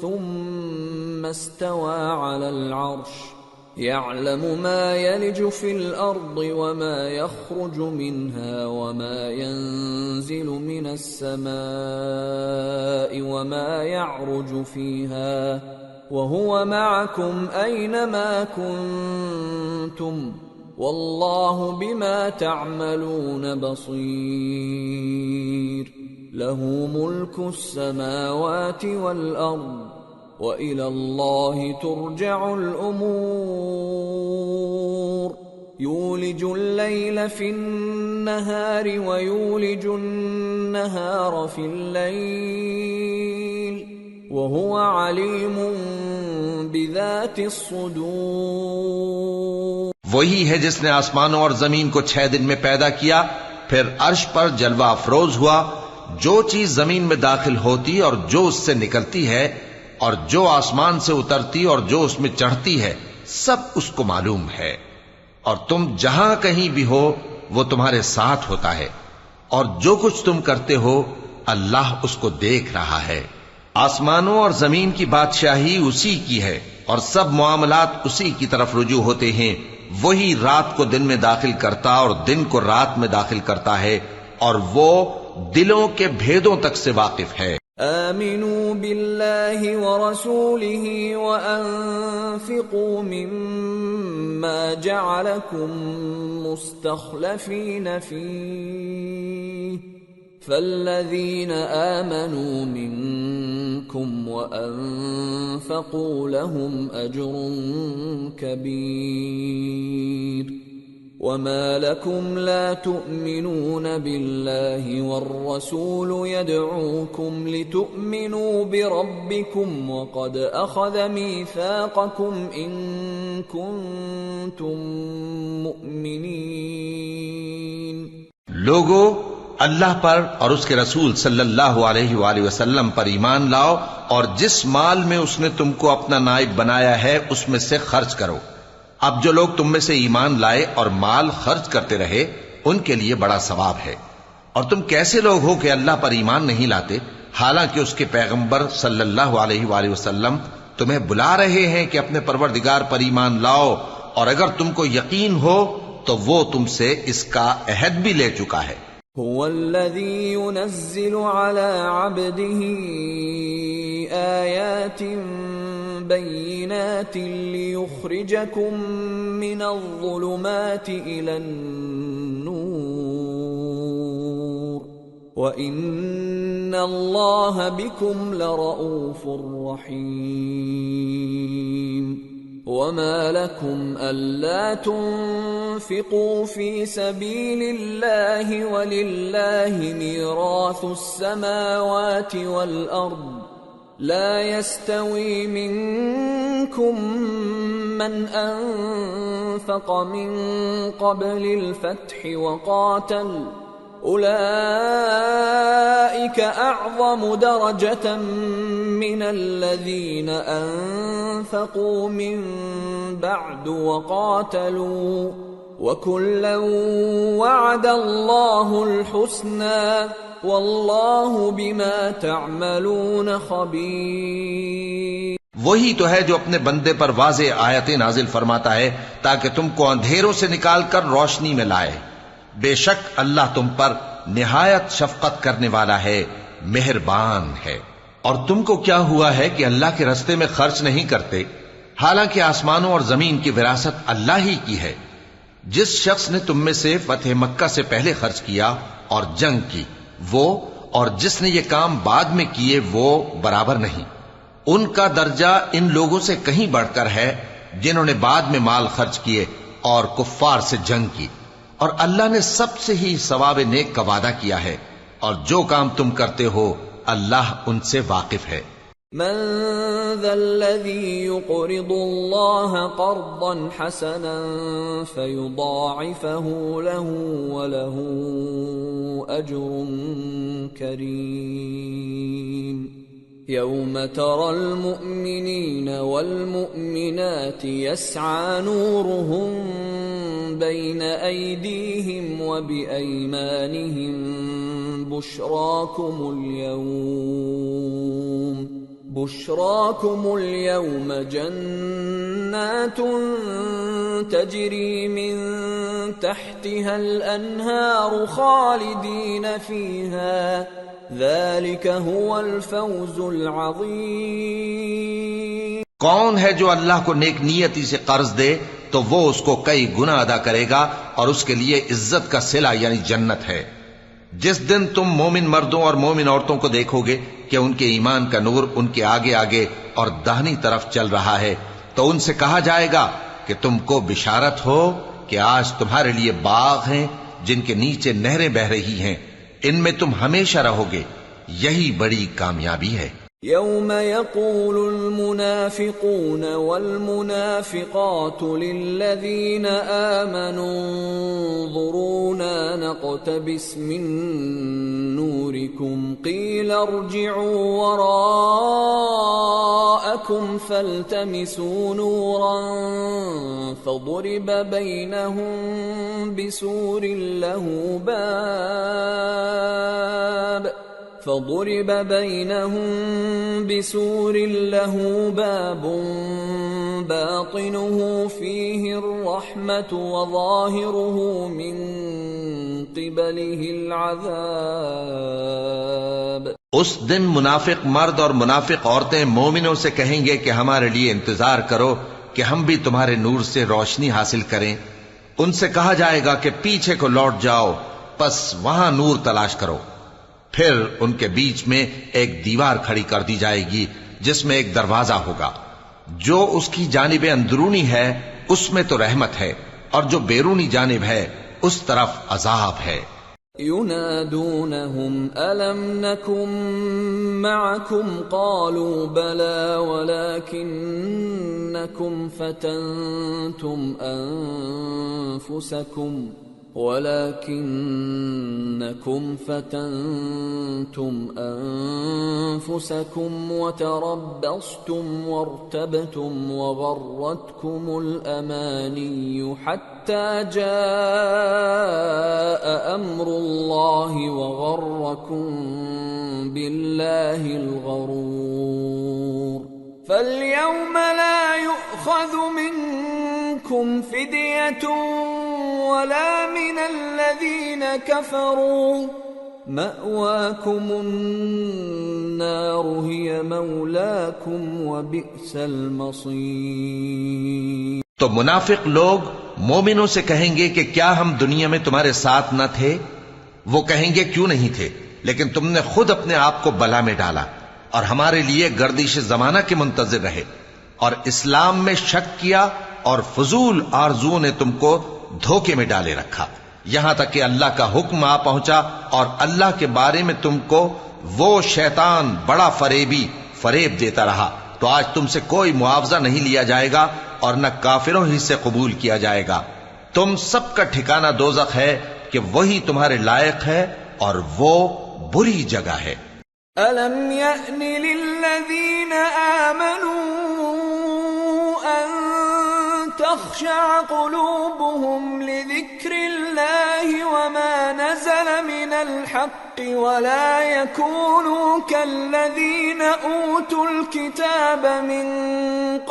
ثم استوى على العرش يعلم ما يلج في الأرض وما يخرج منها وما ينزل من السماء وما يعرج فيها وهو معكم أينما كنتم والله بما تعملون بصير۔ له ملك السماوات والأرض وَإِلَى اللَّهِ تُرْجَعُ الْأُمُورُ۔ يُولِجُ اللَّيْلَ فِي النَّهَارِ وَيُولِجُ النَّهَارَ فِي اللَّيْلِ وَهُوَ عَلِيمٌ بِذَاتِ الصُّدُورِ۔ وہی ہے جس نے آسمانوں اور زمین کو 6 دن میں پیدا کیا، پھر عرش پر جلوہ افروز ہوا۔ جو چیز زمین میں داخل ہوتی اور جو اس سے نکلتی ہے، اور جو آسمان سے اترتی اور جو اس میں چڑھتی ہے، سب اس کو معلوم ہے، اور تم جہاں کہیں بھی ہو وہ تمہارے ساتھ ہوتا ہے، اور جو کچھ تم کرتے ہو اللہ اس کو دیکھ رہا ہے۔ آسمانوں اور زمین کی بادشاہی اسی کی ہے، اور سب معاملات اسی کی طرف رجوع ہوتے ہیں۔ وہی رات کو دن میں داخل کرتا اور دن کو رات میں داخل کرتا ہے، اور وہ دلوں کے بھیدوں تک سے واقف ہے۔ آمنوا باللہ ورسولہ وانفقوا مما جعلکم مستخلفین فیہ فالذین آمنوا منکم وانفقوا لهم اجر کبیر۔ وما لكم لا تؤمنون بالله والرسول يدعوكم لتؤمنوا بربكم وقد أخذ ميثاقكم إن كنتم مؤمنين. لوگو اللہ پر اور اس کے رسول صلی اللہ علیہ وآلہ وسلم پر ایمان لاؤ اور جس مال میں اس نے تم کو اپنا نائب بنایا ہے اس میں سے خرچ کرو. اب جو لوگ تم میں سے ایمان لائے اور مال خرچ کرتے رہے ان کے لیے بڑا ثواب ہے. اور تم کیسے لوگ ہو کہ اللہ پر ایمان نہیں لاتے حالانکہ اس کے پیغمبر صلی اللہ علیہ وآلہ وسلم تمہیں بلا رہے ہیں کہ اپنے پروردگار پر ایمان لاؤ، اور اگر تم کو یقین ہو تو وہ تم سے اس کا عہد بھی لے چکا ہے. هو الذي ينزل على عبده آيات بينات ليخرجكم من الظلمات إلى النور وإن الله بكم لرؤوف رحيم. وما لكم ألا تنفقوا في سبيل الله ولله ميراث السماوات والأرض لا يستوي منكم من أنفق من قبل الفتح وقاتل أولئك أعظم درجة من الذين أنفقوا من بعد وقاتلوا وكلا وعد الله الحسنى والله بما تعملون خبير. وہی تو ہے جو اپنے بندے پر واضح آیتیں نازل فرماتا ہے تاکہ تم کو اندھیروں سے نکال کر روشنی میں لائے. بے شک اللہ تم پر نہایت شفقت کرنے والا ہے، مہربان ہے. اور تم کو کیا ہوا ہے کہ اللہ کے رستے میں خرچ نہیں کرتے حالانکہ آسمانوں اور زمین کی وراثت اللہ ہی کی ہے. جس شخص نے تم میں سے فتح مکہ سے پہلے خرچ کیا اور جنگ کی وہ اور جس نے یہ کام بعد میں کیے وہ برابر نہیں. ان کا درجہ ان لوگوں سے کہیں بڑھ کر ہے جنہوں نے بعد میں مال خرچ کیے اور کفار سے جنگ کی. اور اللہ نے سب سے ہی ثواب نیک کا وعدہ کیا ہے، اور جو کام تم کرتے ہو اللہ ان سے واقف ہے. من ذا الذي يقرض الله قرضا حسنا فيضاعفه له وله أجر كريم. يوم ترى المؤمنين والمؤمنات يسعى نورهم بين أيديهم وبأيمانهم بشراكم اليوم جنات تجري من تحتها الأنهار خالدين فيها ذلك هو الفوز العظيم. کون ہے جو اللہ کو نیک نیتی سے قرض دے تو وہ اس کو کئی گنا ادا کرے گا اور اس کے لیے عزت کا صلہ یعنی جنت ہے. جس دن تم مومن مردوں اور مومن عورتوں کو دیکھو گے کہ ان کے ایمان کا نور ان کے آگے آگے اور داہنی طرف چل رہا ہے تو ان سے کہا جائے گا کہ تم کو بشارت ہو کہ آج تمہارے لیے باغ ہیں جن کے نیچے نہریں بہ رہی ہیں، ان میں تم ہمیشہ رہو گے، یہی بڑی کامیابی ہے. يوم يقول المنافقون والمنافقات للذين آمنوا انظرونا نقتبس من نوركم قيل ارجعوا وراءكم فالتمسوا نورا فضرب بينهم بسور له باب باطنه فيه الرحمة وظاهره من قبله العذاب. اس دن منافق مرد اور منافق عورتیں مومنوں سے کہیں گے کہ ہمارے لیے انتظار کرو کہ ہم بھی تمہارے نور سے روشنی حاصل کریں. ان سے کہا جائے گا کہ پیچھے کو لوٹ جاؤ، پس وہاں نور تلاش کرو. پھر ان کے بیچ میں ایک دیوار کھڑی کر دی جائے گی جس میں ایک دروازہ ہوگا، جو اس کی جانب اندرونی ہے اس میں تو رحمت ہے اور جو بیرونی جانب ہے اس طرف عذاب ہے۔ ينادونهم ألم نكن معكم قالوا بلى ولكنكم فتنتم أنفسكم وتربصتم وارتبتم وغرتكم الأماني حتى جاء أمر الله وغركم بالله الغرور فاليوم لا يؤخذ منكم فدية ولا من الذين كفروا مأواكم النار هي مولاكم وبئس المصير۔ تو منافق لوگ مومنوں سے کہیں گے کہ کیا ہم دنیا میں تمہارے ساتھ نہ تھے؟ وہ کہیں گے کیوں نہیں تھے، لیکن تم نے خود اپنے آپ کو بلا میں ڈالا اور ہمارے لیے گردش زمانہ کے منتظر رہے اور اسلام میں شک کیا اور فضول آرزوؤں نے تم کو دھوکے میں ڈالے رکھا، یہاں تک کہ اللہ کا حکم آ پہنچا اور اللہ کے بارے میں تم کو وہ شیطان بڑا فریب دیتا رہا، تو آج تم سے کوئی معاوضہ نہیں لیا جائے گا اور نہ کافروں ہی سے قبول کیا جائے گا۔ تم سب کا ٹھکانہ دوزخ ہے کہ وہی تمہارے لائق ہے اور وہ بری جگہ ہے۔ أَلَمْ يَأْنِ لِلَّذِينَ آمَنُوا أَن تَخْشَعَ قُلُوبُهُمْ لِذِكْرِ اللَّهِ وَمَا نَزَلَ مِنَ الْحَقِّ وَلَا يَكُونُوا كَالَّذِينَ أُوتُوا الْكِتَابَ مِن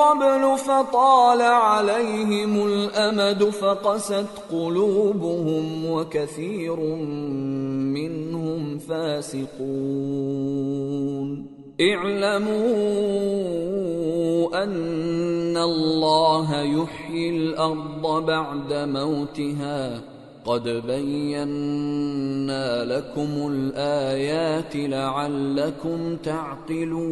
قَبْلُ فَطَالَ عَلَيْهِمُ الْأَمَدُ فَقَسَتْ قُلُوبُهُمْ وَكَثِيرٌ مِّنْهُمْ فَاسِقُونَ۔ اعلموا ان اللہ یحیی الارض بعد موتها قد بینا لکم الآیات لعلکم تعقلون۔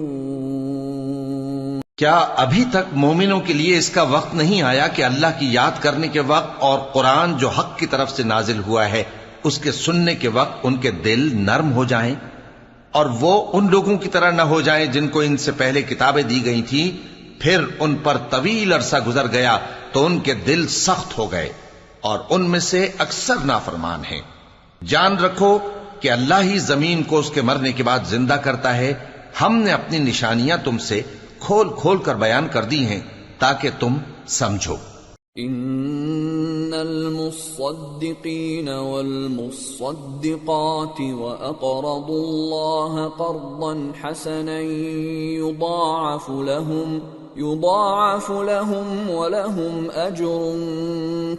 کیا ابھی تک مومنوں کے لیے اس کا وقت نہیں آیا کہ اللہ کی یاد کرنے کے وقت اور قرآن جو حق کی طرف سے نازل ہوا ہے اس کے سننے کے وقت ان کے دل نرم ہو جائیں اور وہ ان لوگوں کی طرح نہ ہو جائیں جن کو ان سے پہلے کتابیں دی گئی تھیں، پھر ان پر طویل عرصہ گزر گیا تو ان کے دل سخت ہو گئے اور ان میں سے اکثر نافرمان ہیں۔ جان رکھو کہ اللہ ہی زمین کو اس کے مرنے کے بعد زندہ کرتا ہے، ہم نے اپنی نشانیاں تم سے کھول کھول کر بیان کر دی ہیں تاکہ تم سمجھو۔ ان المصدقین والمصدقات واقرضوا اللہ قرضا حسنا يضاعف لهم ولهم اجر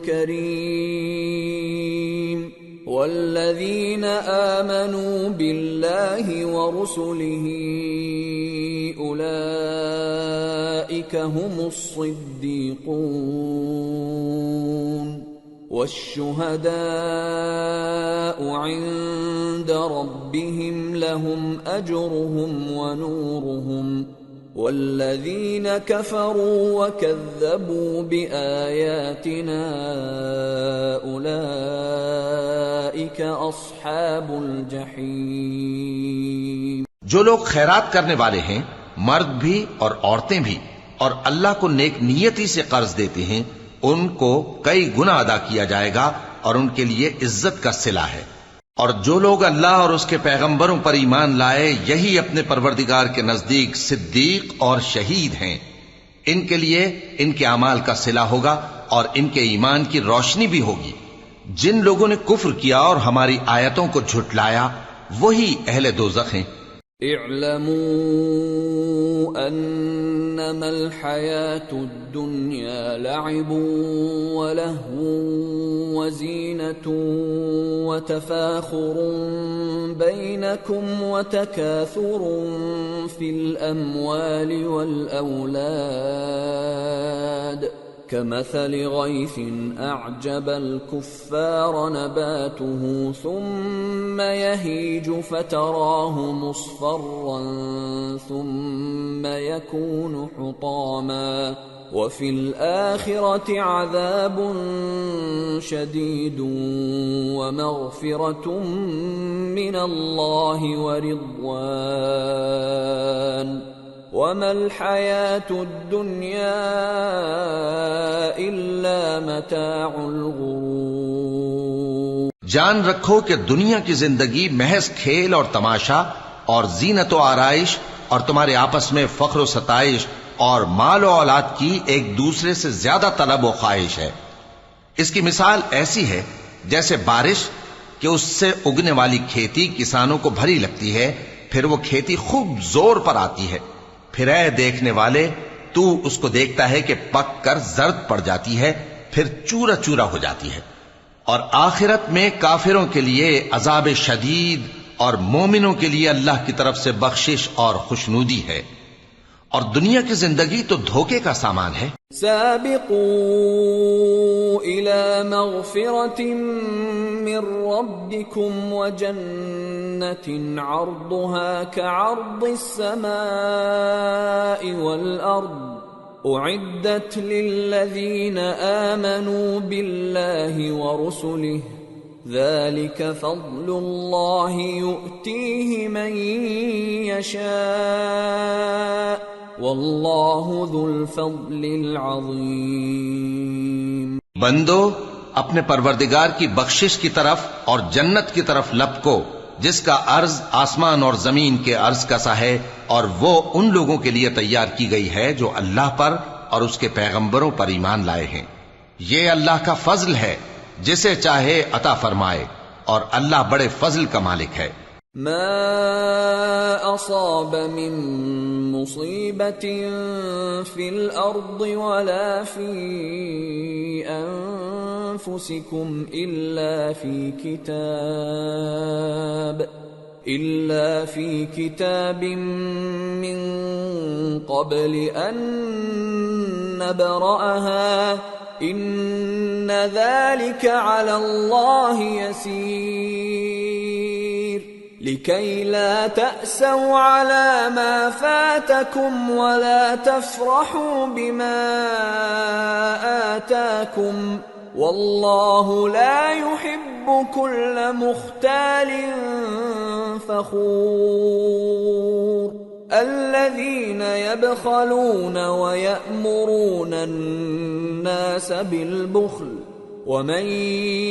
کریم، والذین آمنوا باللہ ورسلہ اولئک هم الصدیقون والشهداء عند ربهم لهم اجرهم ونورهم، والذین كفروا وكذبوا بآیاتنا اولئک اصحاب الجحیم۔ جو لوگ خیرات کرنے والے ہیں، مرد بھی اور عورتیں بھی، اور اللہ کو نیک نیتی سے قرض دیتے ہیں، ان کو کئی گنا ادا کیا جائے گا اور ان کے لیے عزت کا صلہ ہے۔ اور جو لوگ اللہ اور اس کے پیغمبروں پر ایمان لائے، یہی اپنے پروردگار کے نزدیک صدیق اور شہید ہیں، ان کے لیے ان کے اعمال کا صلہ ہوگا اور ان کے ایمان کی روشنی بھی ہوگی۔ جن لوگوں نے کفر کیا اور ہماری آیتوں کو جھٹلایا وہی اہل دوزخ ہیں۔ اعلموا انما الحیاة الدنیا لعب ولہو وزینة وتفاخر بینکم وتکاثر فی الاموال والاولاد كمثل غيث أعجب الكفار نباته ثم يهيج فتراه مصفرا ثم يكون حطاما وفي الآخرة عذاب شديد ومغفرة من الله ورضوان وما الحياة الدنيا إلا متاع الغرور۔ جان رکھو کہ دنیا کی زندگی محض کھیل اور تماشا اور زینت و آرائش اور تمہارے آپس میں فخر و ستائش اور مال و اولاد کی ایک دوسرے سے زیادہ طلب و خواہش ہے۔ اس کی مثال ایسی ہے جیسے بارش کہ اس سے اگنے والی کھیتی کسانوں کو بھری لگتی ہے، پھر وہ کھیتی خوب زور پر آتی ہے، پھر اے دیکھنے والے تو اس کو دیکھتا ہے کہ پک کر زرد پڑ جاتی ہے، پھر چورا چورا ہو جاتی ہے۔ اور آخرت میں کافروں کے لیے عذاب شدید اور مومنوں کے لیے اللہ کی طرف سے بخشش اور خوشنودی ہے، اور دنیا کی زندگی تو دھوکے کا سامان ہے۔ سابقوا إلى مغفرة من ربكم وجنة عرضها كعرض السماء والأرض أعدت للذين آمنوا بالله ورسله ذلك فضل الله يؤتيه من يشاء واللہ ذو الفضل العظیم۔ بندو اپنے پروردگار کی بخشش کی طرف اور جنت کی طرف لپکو جس کا عرض آسمان اور زمین کے عرض کا سا ہے، اور وہ ان لوگوں کے لیے تیار کی گئی ہے جو اللہ پر اور اس کے پیغمبروں پر ایمان لائے ہیں۔ یہ اللہ کا فضل ہے، جسے چاہے عطا فرمائے، اور اللہ بڑے فضل کا مالک ہے۔ ما اصاب من مصیبت فی الارض ولا فی انفسکم الا فی کتاب من قبل ان نبرأها ان ذلك على الله يسير لكي لا تأسوا على ما فاتكم ولا تفرحوا بما آتاكم والله لا يحب كل مختال فخور الذين يبخلون ويأمرون الناس بالبخل ومن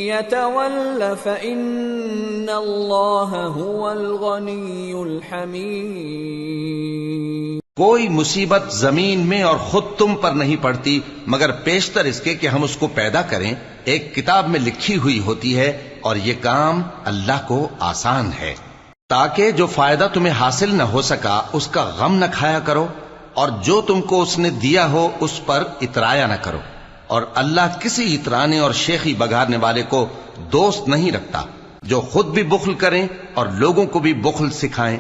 يتول فإن الله هو الغني الحميد۔ کوئی مصیبت زمین میں اور خود تم پر نہیں پڑتی مگر پیشتر اس کے کہ ہم اس کو پیدا کریں، ایک کتاب میں لکھی ہوئی ہوتی ہے، اور یہ کام اللہ کو آسان ہے، تاکہ جو فائدہ تمہیں حاصل نہ ہو سکا اس کا غم نہ کھایا کرو، اور جو تم کو اس نے دیا ہو اس پر اترایا نہ کرو، اور اللہ کسی اترانے اور شیخی بگارنے والے کو دوست نہیں رکھتا۔ جو خود بھی بخل کریں اور لوگوں کو بھی بخل سکھائیں،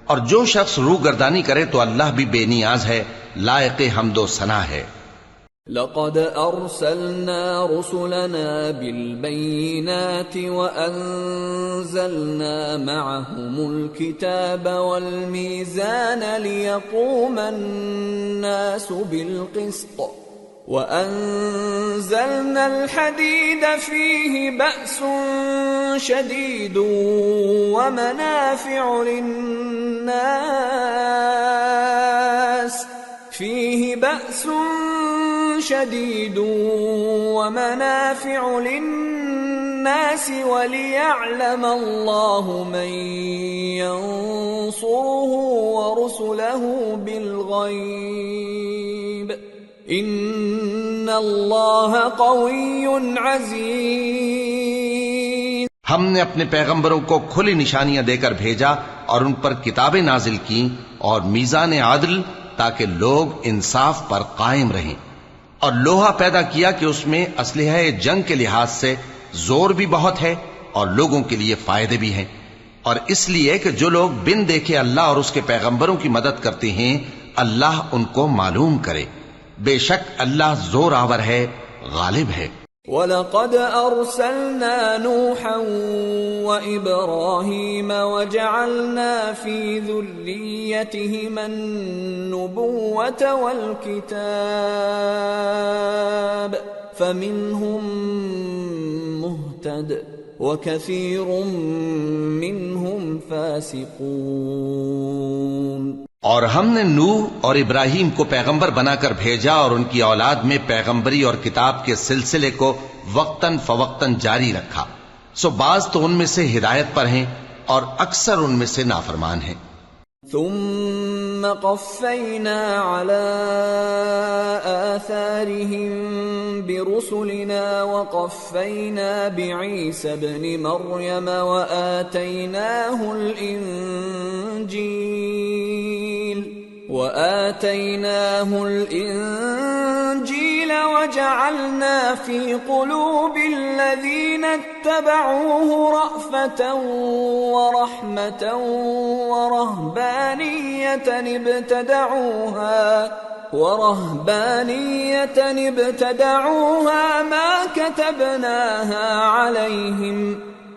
اور جو شخص روگردانی کرے تو اللہ بھی بے نیاز ہے، لائق حمد و ثنا ہے۔ لقد ارسلنا رسلنا بالبينات وانزلنا معهم الكتاب والميزان ليقوم الناس بالقسط وأنزلنا الحديد فيه بأس شديد ومنافع للناس وليعلم الله من ينصره ورسله بالغيب ان اللہ قوی عزیز۔ ہم نے اپنے پیغمبروں کو کھلی نشانیاں دے کر بھیجا اور ان پر کتابیں نازل کیں اور میزان عدل، تاکہ لوگ انصاف پر قائم رہیں، اور لوہا پیدا کیا کہ اس میں اسلحہ جنگ کے لحاظ سے زور بھی بہت ہے اور لوگوں کے لیے فائدے بھی ہیں، اور اس لیے کہ جو لوگ بن دیکھے اللہ اور اس کے پیغمبروں کی مدد کرتے ہیں اللہ ان کو معلوم کرے۔ بے شک اللہ زور آور ہے، غالب ہے۔ وَلَقَدْ أَرْسَلْنَا نُوحًا وَإِبْرَاهِيمَ وَجَعَلْنَا فِي ذُرِّيَّتِهِمَا النُّبُوَّةَ وَالْكِتَابَ فَمِنْهُمْ مُهْتَدٍ وَكَثِيرٌ مِّنْهُمْ فَاسِقُونَ۔ اور ہم نے نوح اور ابراہیم کو پیغمبر بنا کر بھیجا اور ان کی اولاد میں پیغمبری اور کتاب کے سلسلے کو وقتاً فوقتاً جاری رکھا، سو بعض تو ان میں سے ہدایت پر ہیں اور اکثر ان میں سے نافرمان ہیں۔ ثم قفينا على آثارهم برسلنا وقفينا بعيسى ابن مريم وآتيناه الإنجيل وجعلنا في قلوب الذين اتبعوه رأفة ورحمة ورهبانية ابتدعوها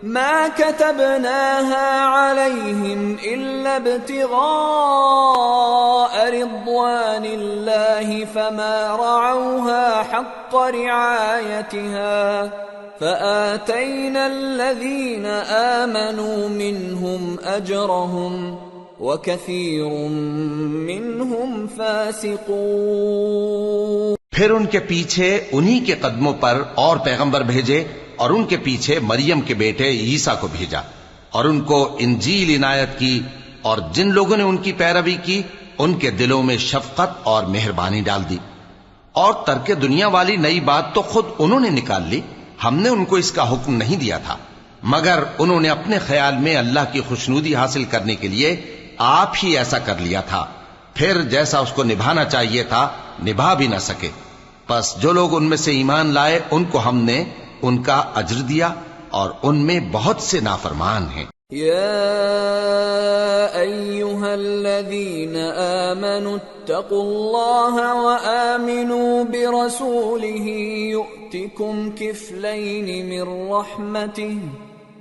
ما كتبناها عليهم إلا ابتغاء رضوان الله فما رعوها حق رعايتها فآتينا الذين آمنوا منهم أجرهم وكثير منهم فاسقون۔ پھر ان کے پیچھے انہی کے قدموں پر اور پیغمبر بھیجے اور ان کے پیچھے مریم کے بیٹے عیسیٰ کو بھیجا اور ان کو انجیل عنایت کی، اور جن لوگوں نے ان کی پیروی کی ان کے دلوں میں شفقت اور مہربانی ڈال دی۔ اور ترک دنیا والی نئی بات تو خود انہوں نے نکال لی، ہم نے ان کو اس کا حکم نہیں دیا تھا، مگر انہوں نے اپنے خیال میں اللہ کی خوشنودی حاصل کرنے کے لیے آپ ہی ایسا کر لیا تھا، پھر جیسا اس کو نبھانا چاہیے تھا نبھا بھی نہ سکے۔ پس جو لوگ ان میں سے ایمان لائے ان کو ہم نے ان کا اجر دیا، اور ان میں بہت سے نافرمان ہیں۔ یا ایھا الذین آمنوا اتقوا اللہ وآمنوا برسولہ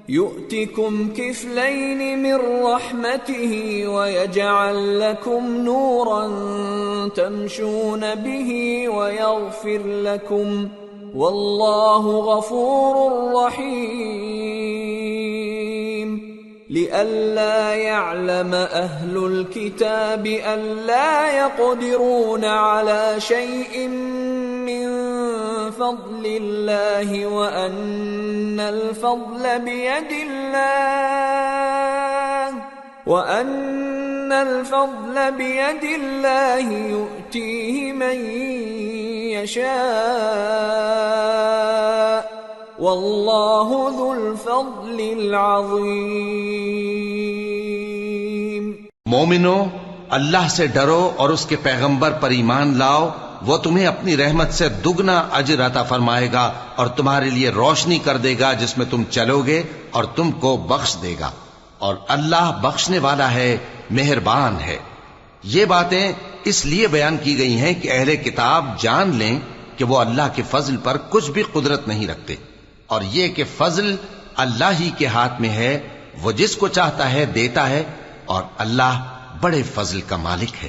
يؤتكم كفلين من رحمته ويجعل لكم نورا تمشون به ويغفر لكم والله غفور رحيم۔ لئلا يعلم أهل الكتاب ألا يقدرون على شيء من فضل الله وأن الفضل بيد الله يؤتيه من يشاء والله ذو الفضل العظيم۔ مومنو، اللہ سے ڈرو اور اس کے پیغمبر پر ایمان لاؤ، وہ تمہیں اپنی رحمت سے دگنا اجر عطا فرمائے گا اور تمہارے لیے روشنی کر دے گا جس میں تم چلو گے اور تم کو بخش دے گا، اور اللہ بخشنے والا ہے، مہربان ہے۔ یہ باتیں اس لیے بیان کی گئی ہیں کہ اہل کتاب جان لیں کہ وہ اللہ کے فضل پر کچھ بھی قدرت نہیں رکھتے، اور یہ کہ فضل اللہ ہی کے ہاتھ میں ہے، وہ جس کو چاہتا ہے دیتا ہے، اور اللہ بڑے فضل کا مالک ہے۔